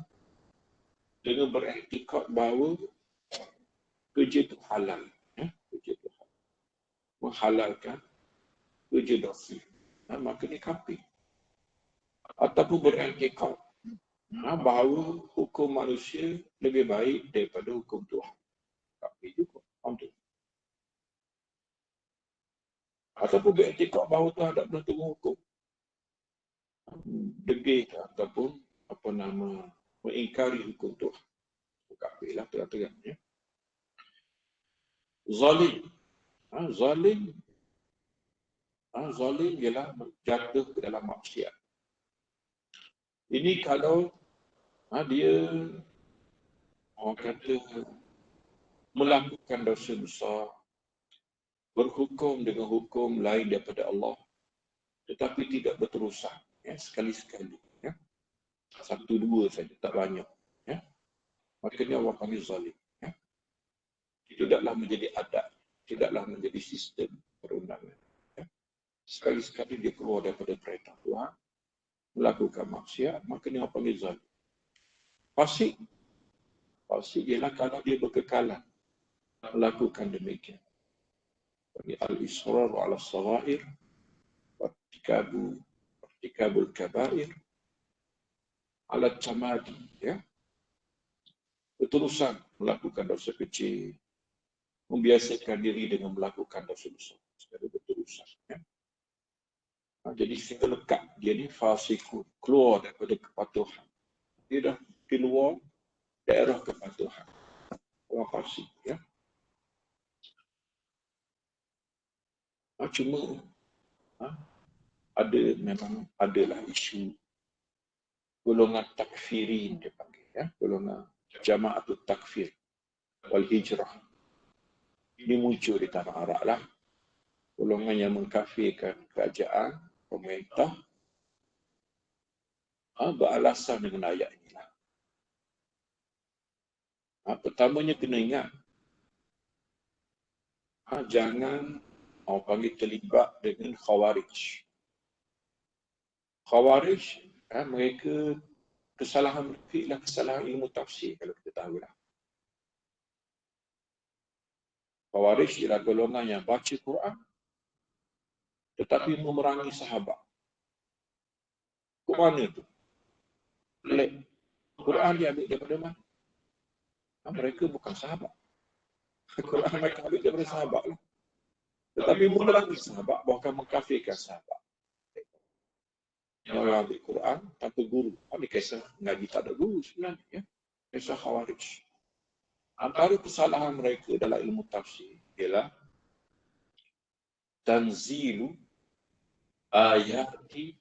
dengan beriktikad bahawa kerja itu halal. Ya. Kerja itu halal. Menghalalkan kerja dosa. Maka ni kafir. Ataupun beriktikad bahawa hukum manusia lebih baik daripada hukum Tuhan. Kafir juga. Ataupun beriktikad bahawa Tuhan tak pernah turun hukum. Degil ataupun mengingkari hukum Tuhan. Kafir lah terang-terang. Ya. Zalim. Zalim ialah jatuh ke dalam maksiat. Ini kalau dia orang kata melakukan dosa besar, berhukum dengan hukum lain daripada Allah, tetapi tidak berterusan, ya, sekali-sekali, ya. Satu dua saja, tak banyak, ya. Makanya Allah panggil zalim, ya. Tidaklah menjadi adat, tidaklah menjadi sistem perundangan, ya. Sekali-sekali dia keluar daripada perintah Tuhan, melakukan maksiat, makanya Allah panggil zalim. Fasik ialah kalau dia berkekalan melakukan demikian. Al-israr ala as-saghair, irtikabul kabair, ala tamadi, ya. Berterusan melakukan dosa kecil, membiasakan diri dengan melakukan dosa besar secara berterusan, ya. Jadi sehingga lekat dia ni fasikun, keluar daripada kepatuhan. Dia dah keluar daerah kepatuhan. Orang fasik, ya. Cuma memang adalah isu golongan takfirin dia panggil, ya, golongan jama'atut takfir wal hijrah. Ini muncul di tanah Arab lah. Golongan yang mengkafirkan kerajaan, pemerintah, beralasan dengan ayat inilah. Pertamanya kena ingat, jangan orang panggil terlibat dengan khawarij. Khawarij, mereka kesalahan mereka ialah kesalahan ilmu tafsir, kalau kita tahu lah. Khawarij ialah golongan yang baca Quran tetapi memerangi sahabat. Ke mana tu? Pelik. Quran diambil daripada mana? Mereka bukan sahabat. Quran mereka ambil daripada sahabat lah. Tetapi memerangi sahabat, bahkan mengkafirkan sahabat. Yang orang ambil Quran tanpa guru. Ini kisah ngaji tak ada guru sebenarnya. Ya? Kisah Khawarij. Antara kesalahan mereka dalam ilmu tafsir ialah tanzilul ayati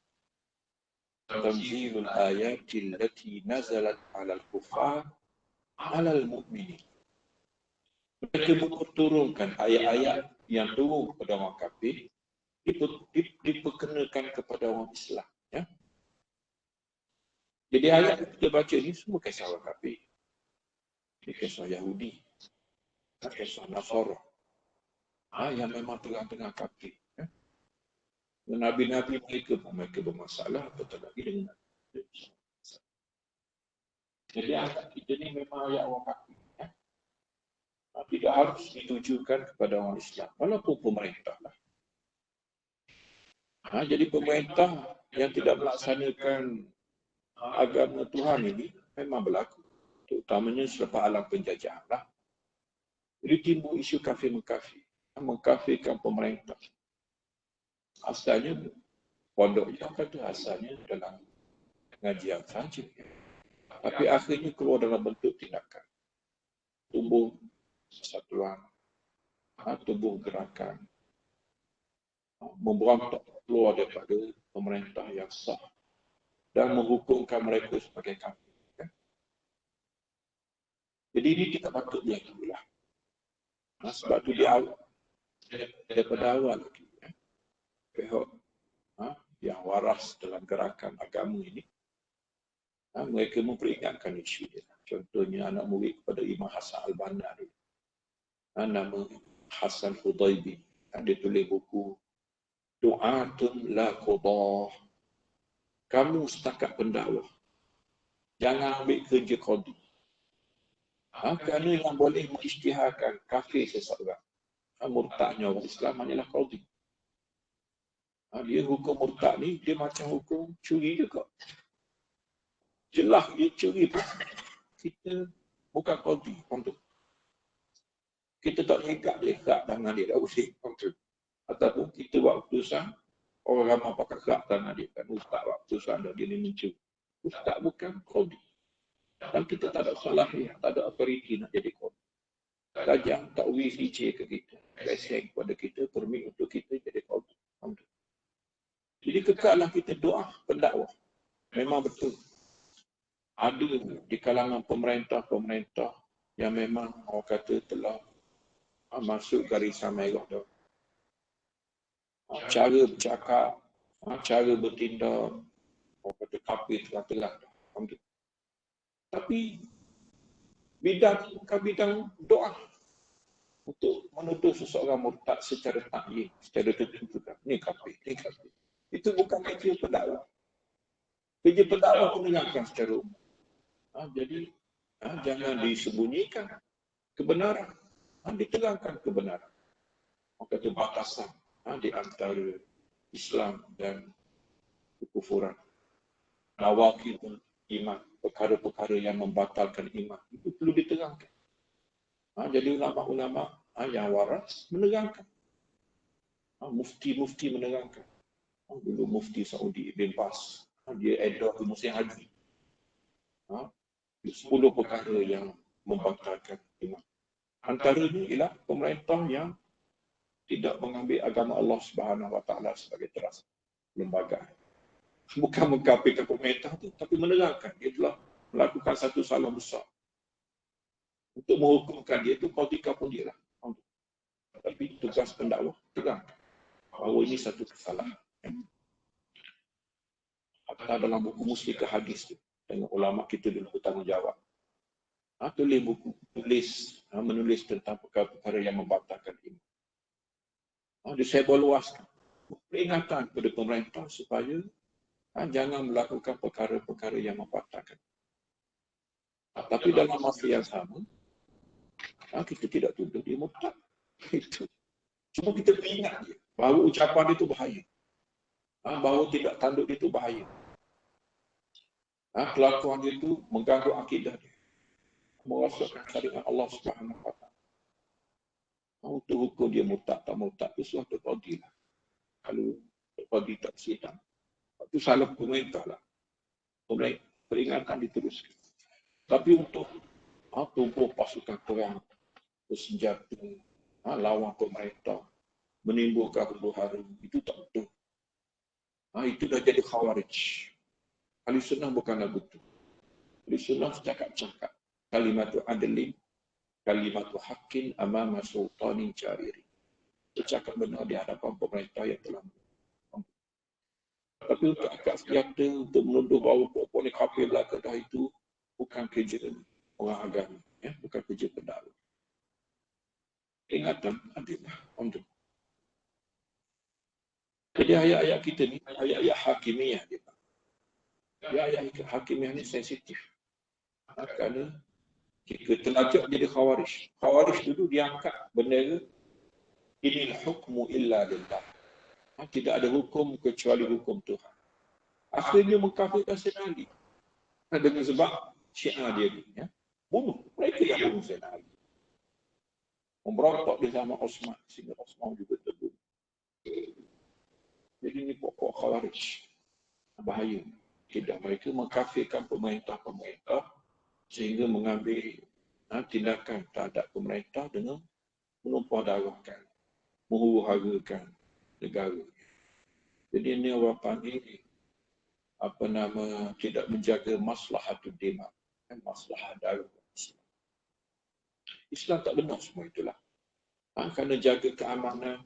allati nazalat 'alal kuffar 'alal mu'minin. Mereka menurunkan ayat-ayat yang turun kepada orang kafir diperkenakan kepada orang Islam. Ya? Jadi ayat yang kita baca ni semua kisah orang kafir. Ini kisah Yahudi, kisah Nasara, yang memang tengah-tengah kafir. Ya? Nabi-nabi mereka bermasalah, betul lagi dengan jadi ayat kita ni memang ayat orang kafir. Ya? Tidak harus ditujukan kepada orang Islam, walaupun pemerintah lah. Jadi pemerintah yang tidak melaksanakan agama Tuhan ini memang berlaku. Terutamanya selepas alam penjajahan lah. Jadi timbul isu kafir-mengkafir. Mengkafirkan pemerintah. Asalnya, pondok yang kata asalnya dalam pengajian sahaja. Tapi akhirnya keluar dalam bentuk tindakan. Tumbuh persatuan. Tumbuh gerakan. Memberontak keluar daripada pemerintah yang sah. Dan menghukumkan mereka sebagai kafir. Jadi ini tidak patut diakuilah. Sebab itu daripada awal lagi, pihak yang waras dalam gerakan agama ini, mereka memperingatkan isu dia. Contohnya anak murid kepada Imam Hasan Al-Banna dulu. Nama Hasan Hudaibi. Dia tulis buku Du'atun la Qudah. Kamu setakat pendakwah. Jangan ambil kerja qadi. Kerana yang boleh mengisytiharkan kafir seseorang, murtadnya orang Islam hanyalah qadi. Dia hukum murtad ni, dia macam hukum curi juga. Jelas dia curi pun, kita bukan qadi untuk. Kita tak lekat tangan dia, tak usik untuk. Ataupun kita buat keputusan, orang ramai pakai kerak tangan dia, kan ustaz buat keputusan dia ni mencuri. Ustaz bukan qadi. Dan kita tak ada salahiyah, tak ada authority nak jadi qadi. Tajam takwil licin ke kita, lesen kepada kita, permit untuk kita jadi qadi. Jadi kekallah kita doa pendakwah. Memang betul. Ada di kalangan pemerintah yang memang orang kata telah masuk garisan merah dah. Cara bercakap, cara bertindak, orang kata kafir telah-telah dah. Tapi bidang bukan bidang doa untuk menuduh seseorang murtad secara takyin, secara tertentu. Ini kafir, ini kafir. Itu bukan kerja pendakwah. Kerja pendakwah mendengarkan secara umum. Jadi jangan disembunyikan kebenaran, diterangkan kebenaran. Orang kata batasan di antara Islam dan kekufuran. Nawaqid iman, perkara-perkara yang membatalkan iman, itu perlu diterangkan. Jadi ulama-ulama yang waras menerangkan. Mufti-mufti menerangkan. Dulu Mufti Saudi Ibn Baz, dia edah ke musim haji. 10 perkara yang membatalkan iman. Antaranya ialah pemerintah yang tidak mengambil agama Allah Subhanahu Wa Taala sebagai teras lembaga. Bukan mengkafirkan pemerintah itu, tapi menerangkan dia telah melakukan satu salah besar. Untuk menghukumkan dia itu, qadika pun dia lah. Tapi tugas pendakwah terang bahawa ini satu kesalahan. Atau dalam buku Muslim ke Hadis tu, dengan ulama kita dulu bertanggungjawab. Tulis buku, menulis tentang perkara-perkara yang membatalkan iman. Dia saya luaskan peringatan kepada pemerintah supaya jangan melakukan perkara-perkara yang membatalkan. Tapi dalam masa yang sama, kita tidak tuduh dia murtad. Itu. Cuma kita ingat dia bahawa ucapan dia itu bahaya. Bahawa tidak tanduk dia itu bahaya. Kelakuan dia itu mengganggu akidah dia, merosakkan syariat Allah Subhanahu Wa Taala. Untuk hukum dia murtad tak murtad itu suatu qadi lah. Kalau qadi tak sidang, itu salah pemerintah lah. Peringatan diteruskan. Tapi untuk tubuh pasukan perang bersenjata, lawan pemerintah, menimbulkan huru-hara, itu tak betul. Itu dah jadi khawarij. Ahli sunnah bukanlah betul. Ahli sunnah cakap-cakap. Kalimatu adlin, kalimatu haqqin amama sultanin jariri. Bercakap benar di hadapan pemerintah yang telah. Tapi untuk akad senjata, untuk menuduh bahawa pokok ni kafir belaka dah, itu bukan kerja orang agama. Bukan kerja pendakwa. Ingatan adalah untuk. Jadi ayat-ayat kita ni, ayat-ayat hakimiyah dia. Ayat-ayat hakimiyah ni sensitif. Kerana jika terlajak jadi khawarij. Khawarij dulu diangkat bendera inil hukmu illa lillah. Tidak ada hukum kecuali hukum Tuhan. Akhirnya mengkafirkan Sayyidina Ali. Dengan sebab syiar dia ni. Bunuh. Mereka yang bunuh Sayyidina Ali. Memberontak di zaman Osman. Sehingga Osman juga terbunuh. Jadi ini pokok khawarij. Bahaya. Tidak, mereka mengkafirkan pemerintah-pemerintah sehingga mengambil tindakan terhadap pemerintah dengan menumpah darahkan, menghuru-harakan negara. Jadi ini orang panggil tidak menjaga maslahatul dima, maslahat darah Islam. Islam tak benar semua itulah. Kerana jaga keamanan,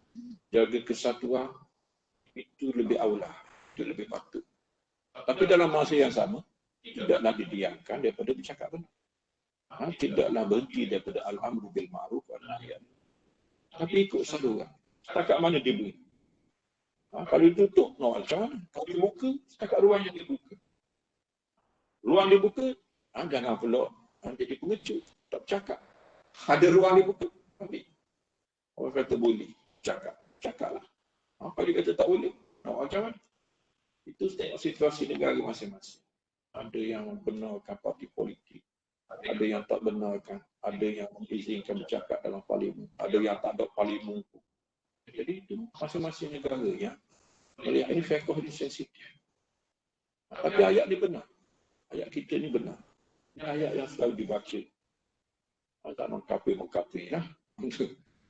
jaga kesatuan, itu lebih aula, itu lebih patut. Tapi dalam masa yang sama, tidaklah didiamkan daripada bercakap benar. Tidaklah berhenti daripada al-amru bil ma'ruf wa nahy. Tapi ikut saluran. Setakat mana dia beri. Kalau ditutup, macam mana? Kalau dibuka, setakat ruang yang dibuka. Ruang dibuka, jangan pula jadi pengecut. Tak bercakap. Ada ruang dibuka, ambil. Orang kata boleh, cakap. Cakaplah. Kalau dia kata tak boleh, macam mana? Itu tengok situasi negara masing-masing. Ada yang benarkan parti politik. Ada yang tak benarkan. Ada yang mengizinkan bercakap dalam parlimen. Ada yang tak ada parlimen. Jadi itu masing-masing negara yang melihat ini fiqh ini sensitif. Tapi ayat ni benar. Ayat kita ni benar. Ini ayat yang selalu dibaca. Tak mengkafir lah.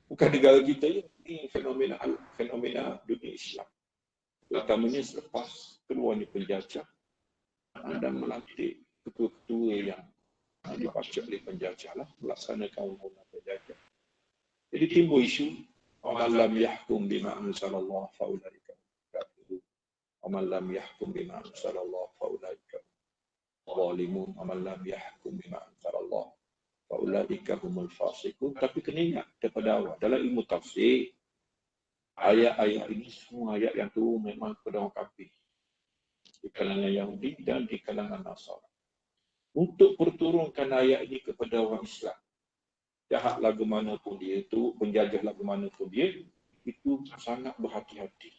Bukan negara kita je. Ini fenomena dunia Islam. Terutamanya selepas keluarnya penjajah dan melantik ketua-ketua yang dibaca oleh penjajah lah, melaksanakan undang-undang penjajah. Jadi timbul isu وَمَنْ لَمْ يَحْكُمْ بِمَا أَنْزَلَ اللَّهُ فَأُولَئِكَ هُمُ الْكَافِرُونَ وَمَنْ لَمْ يَحْكُمْ بِمَا أَنْزَلَ اللَّهُ فَأُولَئِكَ هُمُ الظَّالِمُونَ وَمَنْ لَمْ يَحْكُمْ بِمَا أَنْزَلَ اللَّهُ فَأُولَئِكَ هُمُ الْفَاسِقُونَ. Tapi kena ingat daripada awal dalam ilmu tafsir, ayat-ayat ini semua ayat yang turun memang kepada orang kafir di kalangan Yahudi dan di kalangan Nasara. Untuk perturunkan ayat ini kepada orang Islam, jahat lagu mana pun dia itu, penjajah lagu mana pun dia, itu sangat berhati-hati.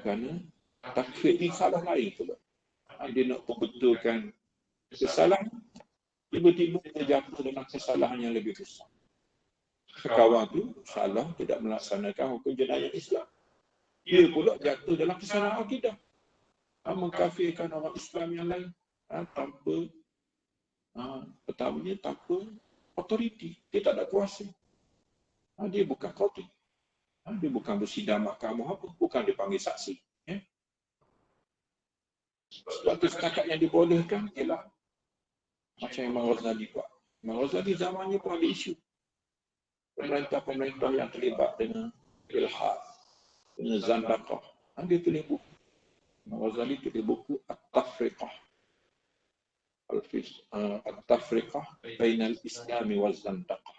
Kerana takfir ini salah lain pula. Dia nak membetulkan kesalahan, tiba-tiba dia jatuh dalam kesalahan yang lebih besar. Kawan tu salah tidak melaksanakan hukum jenayah Islam. Dia pula jatuh dalam kesalahan akidah. Mengkafirkan orang Islam yang lain tanpa pertamanya tanpa otoriti. Dia tak ada kuasa. Dia bukan qadi. Dia bukan bersidang mahkamah apa, bukan dipanggil saksi. Sebab itu setakat yang dibolehkan ialah macam Imam Ghazali buat. Imam Ghazali zamannya pun ada isu. Pemerintah-pemerintah yang terlibat dengan ilhad, dengan zandaqah. Dia tulis buku. Imam Ghazali tulis buku At-Tafriqah. At-Tafriqah bainal Islami wal Zandaqah.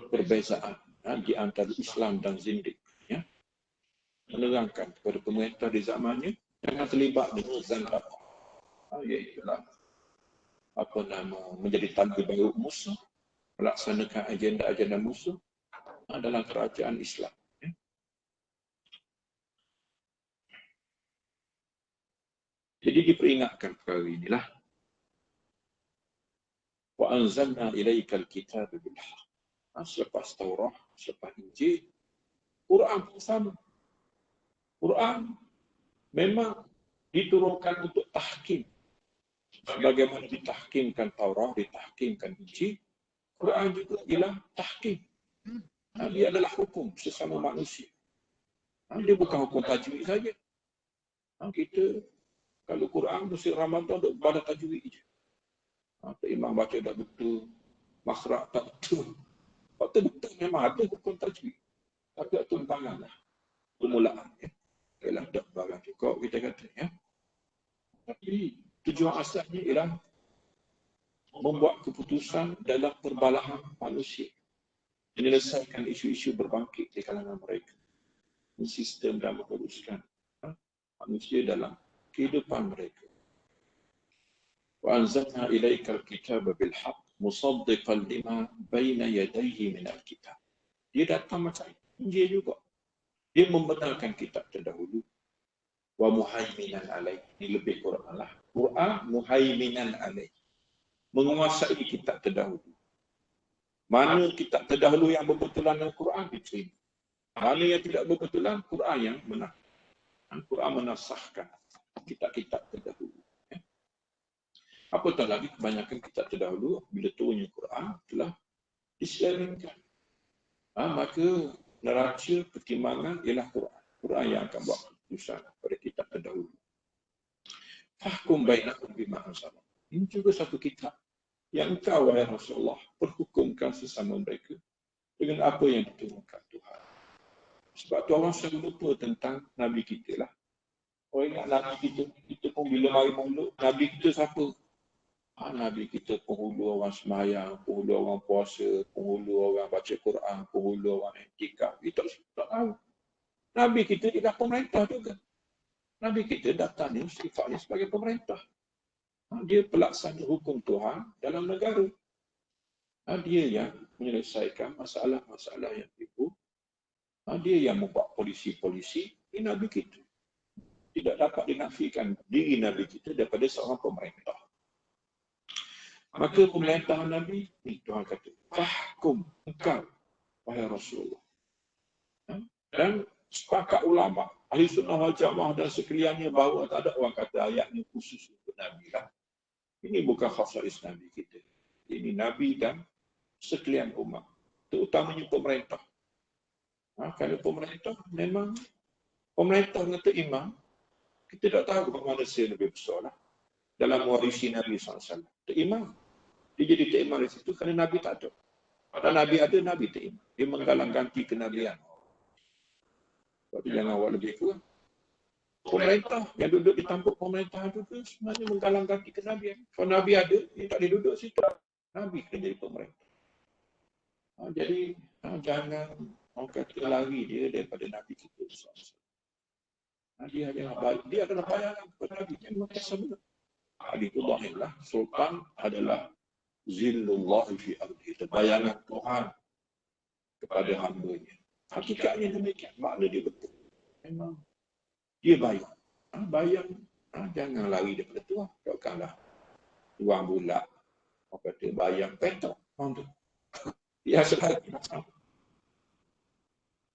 Perbezaan di antara Islam dan zindik. Menerangkan kepada pemerintah di zamannya jangan terlibat dengan zandaqah. Iaitulah menjadi tanda baru musuh, melaksanakan agenda-agenda musuh dalam kerajaan Islam. Jadi diperingatkan perkara inilah. Wa anzalna ilaikal kitaba bil haqq. Selepas Taurat, selepas Injil, Quran pun sama. Quran memang diturunkan untuk tahkim. Sebagaimana ditahkimkan Taurat, ditahkimkan Injil, Quran juga ialah tahkim. Dia adalah hukum sesama manusia. Dia bukan hukum tajwid saja. Kita kalau Quran mesti Ramadan duk pada tajwid je. Imam baca tak betul, makhraj tak betul. Betul memang ada hukum tajwid. Tapi itu tanganlah. Permulaan. Ialah tak barang cukup kita kata. Ya. Tapi tujuan asalnya ialah membuat keputusan dalam perbalahan manusia. Menyelesaikan isu-isu berbangkit di kalangan mereka. Sistem dan menguruskan manusia dalam kehidupan mereka. Wa anzalna ilaikal kitaba bil haqq musaddiqan lima baina yadayhi min al-kitab. Dia datang macam Injil juga. Dia membenarkan kitab terdahulu. Wa muhaiminan alaih. Ini lebih Quran lah. Quran muhaiminan alaih. Menguasai kitab terdahulu. Mana kitab terdahulu yang berbetulan dengan Quran diterima. Mana yang tidak berbetulan, Quran yang benar. Quran menasahkan kitab-kitab terdahulu. Apatah lagi kebanyakan kitab terdahulu, bila turunnya Quran, telah diselewengkan. Maka neraca pertimbangan ialah Quran. Quran yang akan buat keputusan pada kitab terdahulu. Fahkum bainakum bima anzala. Ini juga satu kitab yang engkau, wahai Rasulullah, perhukumkan sesama mereka dengan apa yang diturunkan Tuhan. Sebab tu orang selalu lupa tentang Nabi kita lah. Orang ingat Nabi kita pun bila mari mulut, Nabi kita siapa? Nabi kita penghulu orang sembahyang, penghulu orang puasa, penghulu orang baca Quran, penghulu orang iktikaf. Itu tak tahu. Nabi kita ialah pemerintah juga. Nabi kita datang ni sifatnya sebagai pemerintah. Dia pelaksana hukum Tuhan dalam negara. Dia yang menyelesaikan masalah-masalah yang timbul. Dia yang membuat polisi-polisi. Ini Nabi kita. Tidak dapat dinafikan diri Nabi kita daripada seorang pemerintah. Maka pemerintahan Nabi, ni Tuhan kata, fahkum engkau, wahai Rasulullah. Dan sepakat ulama, ahli sunnah wal jamaah dan sekaliannya bahawa tak ada orang kata ayat ni khusus untuk Nabi lah. Ini bukan khasais Nabi kita. Ini Nabi dan sekalian umat. Terutamanya pemerintah. Kalau pemerintah, memang pemerintah kata imam, kita tak tahu mana saya lebih besar lah. Dalam mewarisi Nabi SAW. Imam. Dia jadi tak imam di situ kerana Nabi tak ada. Kalau Nabi ada, Nabi tak imam. Dia menggalang ganti kenabian. Tapi jangan awak lebih kurang. Pemerintah yang duduk di tampuk pemerintah itu sebenarnya menggalang ganti kenabian. Kalau Nabi ada, dia tak boleh duduk situ. Nabi kena jadi pemerintah. Jadi jangan orang kata lari dia daripada Nabi kita. Dia adalah bayangan kepada Nabi. Yang merasa benar. Hadithullah adalah Sultan adalah Zillullah fi ardi. Bayangan Tuhan kepada hamba-Nya. Hakikatnya demikian. Makna dia betul. Memang dia bayang. Bayang. Jangan lari daripada Tuhan. Takkanlah tuang bulat. Orang kata bayang petok. Biasa lagi.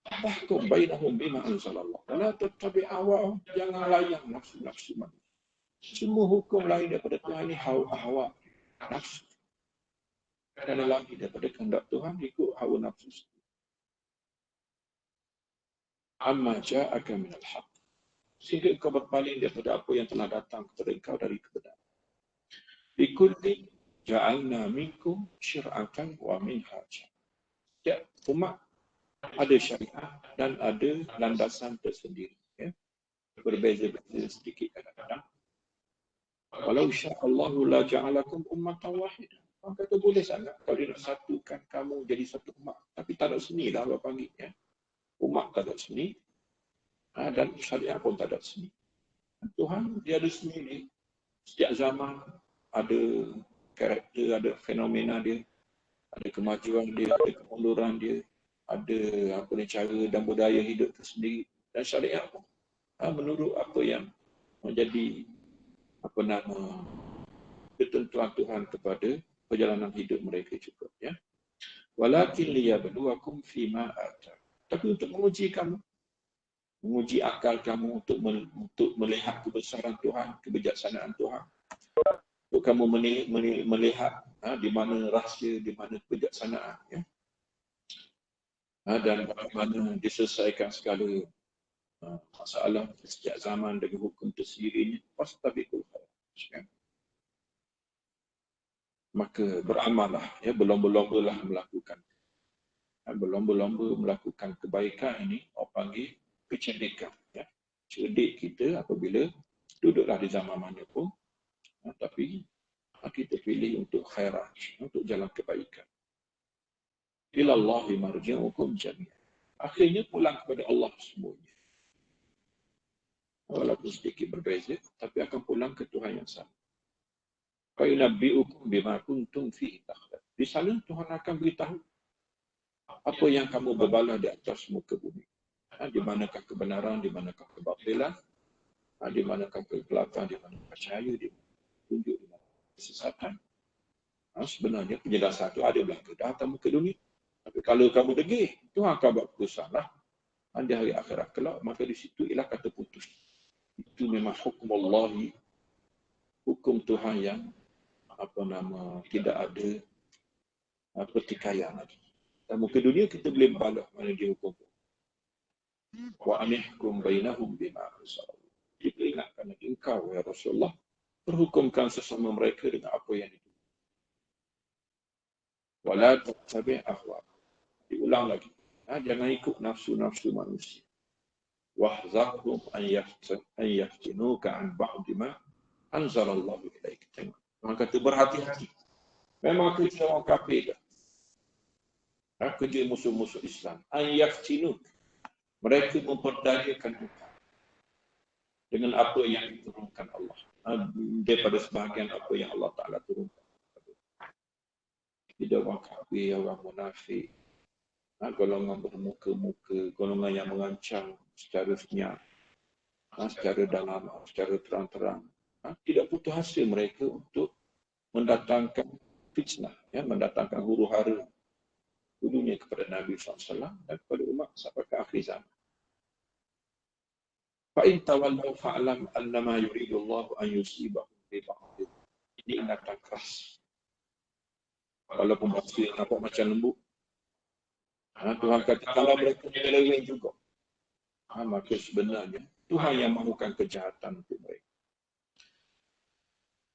Fahkum bainahum bima anzalallah. La tattabi' ahwa'ahum. Jangan layang nafsu-nafsu manusia. Semua hukum lain daripada Tuhan ini hawa nafsu. Dan lagi daripada kehendak Tuhan ikut hawa nafsu. Amma ja'aka minal haq. Sehingga engkau berpaling daripada apa yang telah datang kepada engkau dari kebenaran. Likulli ja'alna minkum syir'atan wa minhaja. Ya, umat ada syariat dan ada landasan tersendiri. Ya. Berbeza-beza sedikit kadang-kadang. Walau sya'allahu la ja'alakum ummatan wahidah. Orang kata boleh sangat kalau dia nak satukan kamu jadi satu umat. Tapi tak ada seni lah Allah panggil. Ya. Umat tak ada seni. Dan syariat pun tak ada seni. Tuhan dia ada seni. Setiap zaman ada karakter, ada fenomena dia. Ada kemajuan dia, ada kemunduran dia. Ada cara dan budaya hidup tersendiri. Dan syariat pun menurut apa yang menjadi apa nama ketentuan Tuhan kepada perjalanan hidup mereka juga, ya. Walakin liyabluwakum fima ata. Tapi untuk menguji kamu, menguji akal kamu, untuk melihat kebesaran Tuhan, kebijaksanaan Tuhan. Untuk kamu melihat di mana rahsia, di mana kebijaksanaan, ya. Dan bagaimana diselesaikan segala masalah setiap zaman dengan hukum tersendirinya. Fastabiqul khairat. Maka beramallah, ya, berlomba-lombalah melakukan. Berlomba-lomba melakukan kebaikan ini orang panggil kecerdikan, ya. Cerdik kita apabila duduklah di zaman mana pun, tapi kita pilih untuk khairat, untuk jalan kebaikan. Ilallahi marji'ukum jami'an. Akhirnya pulang kepada Allah semuanya. Walaupun sedikit berbeza, tapi akan pulang ke Tuhan yang sama. Fa yunabbi'ukum bima kuntum fihi takhtalifun. Di sana Tuhan akan beritahu apa yang kamu berbalah di atas muka bumi. Di manakah kebenaran, di manakah kebatilan, di manakah kegelapan, di manakah cahaya, di manakah tunjuk, di manakah kesesatan. Sebenarnya penjelasan itu ada belakang datang muka dunia. Tapi kalau kamu degil, Tuhan akan buat keputusan lah. Di hari akhirat kelak, maka di situ ialah kata putus. Itu memang hukum Allahi, hukum Tuhan yang tidak ada pertikaian lagi. Dan muka dunia kita boleh balas mana dia hukum. Wa anihkum bainahum bima anzalallah. Kita ingatkan engkau ya Rasulullah, berhukumkan sesama mereka dengan apa yang itu. Wala tattabi' ahwa. Diulang lagi. Jangan ikut nafsu-nafsu manusia. Wahzarhum an yaftinuka an ba'di ma anzalallahu ilaik. Tengok. Orang kata berhati-hati. Memang kerja orang kafir dah. Kerja musuh-musuh Islam. An yaftinuk. Mereka memperdayakan Tuhan dengan apa yang diturunkan Allah. Daripada sebahagian apa yang Allah Ta'ala turunkan. Tidak orang kafir, orang munafik. Golongan bermuka-muka, golongan yang mengancam secara senyap, secara dalam, secara terang-terang. Tidak putus asa mereka untuk mendatangkan fitnah, ya, mendatangkan huru-hara dunia kepada Nabi SAW dan kepada umat sampai ke akhir zaman. Fa'in tawallaw fa'lam annama yuridullahu an yusibahum bi ba'd. Ini ingatan keras. Walaupun bahasa yang nampak macam lembut. Tuhan kata kalau mereka menyeleweng juga. Maka sebenarnya Tuhan yang mahukan kejahatan untuk mereka.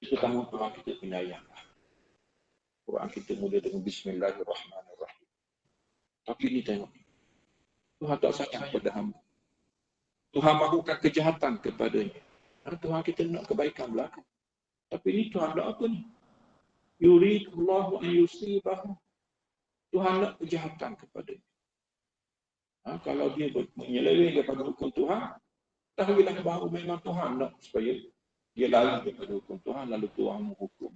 Itu tahu Tuhan kita penyayang. Quran kita mula dengan Bismillahirrahmanirrahim. Tapi ini tengok. Tuhan tak sayang pada hamba. Tuhan mahukan kejahatan kepadanya. Tuhan kita nak kebaikan belakang. Tapi ini Tuhan nak apa ni? Yuridullahu an yusibahum. Tuhan nak kejahatan kepadanya. Kalau dia menyeleweng daripada hukum Tuhan, tahuilah bahawa memang Tuhan nak supaya dia lari daripada hukum Tuhan, lalu Tuhan menghukum.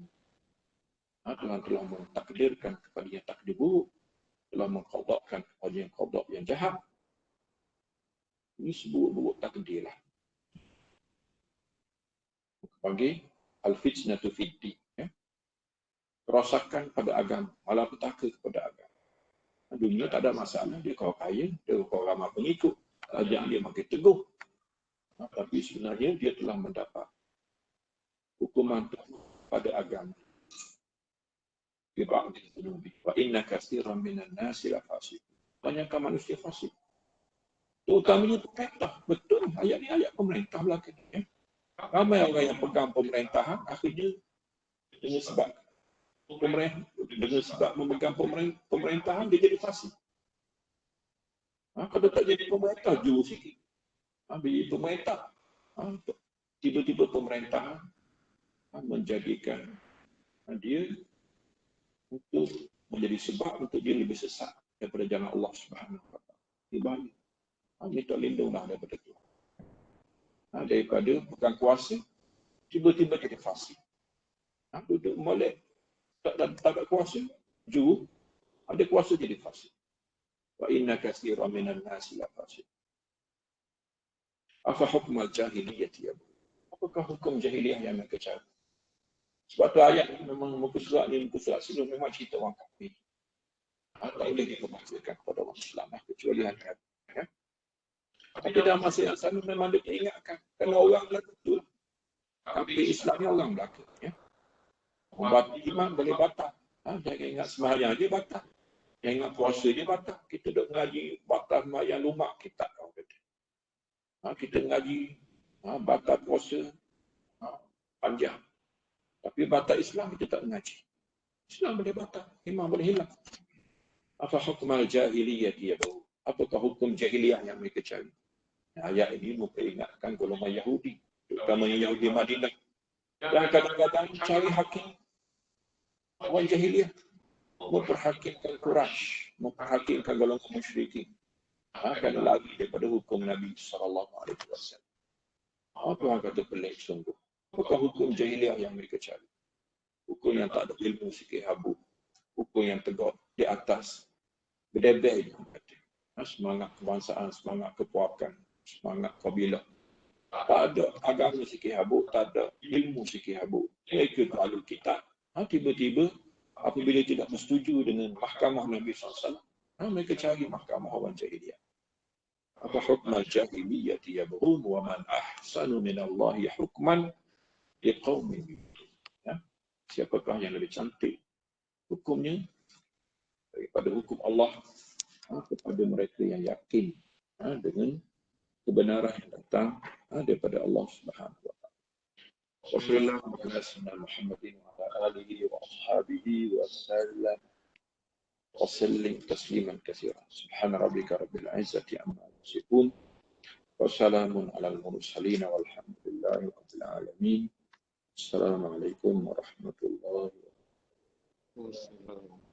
Tuhan telah mentakdirkan kepada yang takdir buruk, telah mengqadakkan kepada yang qadak yang jahat. Ini seburuk-buruk takdir lah. Panggil al-fitnatu fid-din. Kerosakan pada agama, malapetaka kepada agama. Dunia tak ada masalah, dia kau kaya, dia kau ramai pengikut, ajak dia makin teguh. Tapi sebenarnya dia telah mendapat hukuman pada agama. Wa inna katsiran minan nasi la fasik. Banyakkan manusia fasik. Terutamanya pemerintah. Betul, ayat ni ayat pemerintah belakang. Ramai orang yang pegang pemerintahan, akhirnya dengan sebab memegang pemerintahan, dia jadi fasik. Kalau tak jadi pemerintah, jauh sikit. Bila pemerintah, tiba-tiba pemerintahan menjadikan dia untuk menjadi sebab untuk dia lebih sesat daripada jalan Allah Subhanahu Wa Taala. Dibalik, minta lindunglah daripada itu. Daripada pegang kuasa, tiba-tiba jadi fasik. Duduk molek, tak ada kuasa, jauh, ada kuasa jadi fasik. Wa inna katsiran minan nasi la fasik. Afa hukmal jahiliyyati yabghun. Apakah hukum jahiliah yang mereka cari? Sebab tu ayat ni memang muka surat sebelum memang cerita orang kafir. Tak boleh dipermaksudkan kepada orang Islam kecuali hanya. Ya? Tapi dalam masa yang sama memang dia ingatkan. Kerana orang Melaka tu. Kafir Islam ni orang Melaka. Ya? Orang iman boleh batal. Jangan ingat sembahyang dia batal. Jangan ingat puasa dia batal. Kita duk ngaji batal sembahyang lumak kita. Kita ngaji batal puasa panjang. Tapi batal Islam kita tak mengaji. Islam boleh batal, iman boleh hilang. Apa hukmal jahiliyati yabahu? Apakah hukum jahiliyah yang mereka cari? Ayat ini memperingatkan golongan Yahudi, terutama Yahudi Madinah. Dan kadang-kadang cari hakim orang jahiliyah, memperhakimkan Quraisy, memperhakimkan golongan musyrikin. Akan lagi daripada hukum Nabi SAW. Tuhan kata pelik sungguh. Apakah hukum jahiliah yang mereka cari? Hukum yang tak ada ilmu sikit habu. Hukum yang tegak di atas. Berdebel. Semangat kebangsaan, semangat kepuakan, semangat kabilah. Tak ada agama sikit habu, tak ada ilmu sikit habu. Mereka terlalu kitab. Tiba-tiba, apabila tidak bersetuju dengan mahkamah Nabi SAW, mereka cari mahkamah orang jahiliah. Apa hukmal jahiliyati yabghun wa man ahsanu minallahi hukman liqaumin yuqinun. Siapakah yang lebih cantik hukumnya daripada hukum Allah kepada mereka yang yakin dengan kebenaran yang datang daripada Allah Subhanahu wa taala. Wassallallahu ala sayyidina Muhammadin wa ala alihi wa ashabihi wa sallam wa sallim tasliman katsiran. Subhana rabbika rabbil izzati amma yasifun wa salamun alal mursalin walhamdulillahi rabbil alamin. Assalamualaikum warahmatullahi wabarakatuh.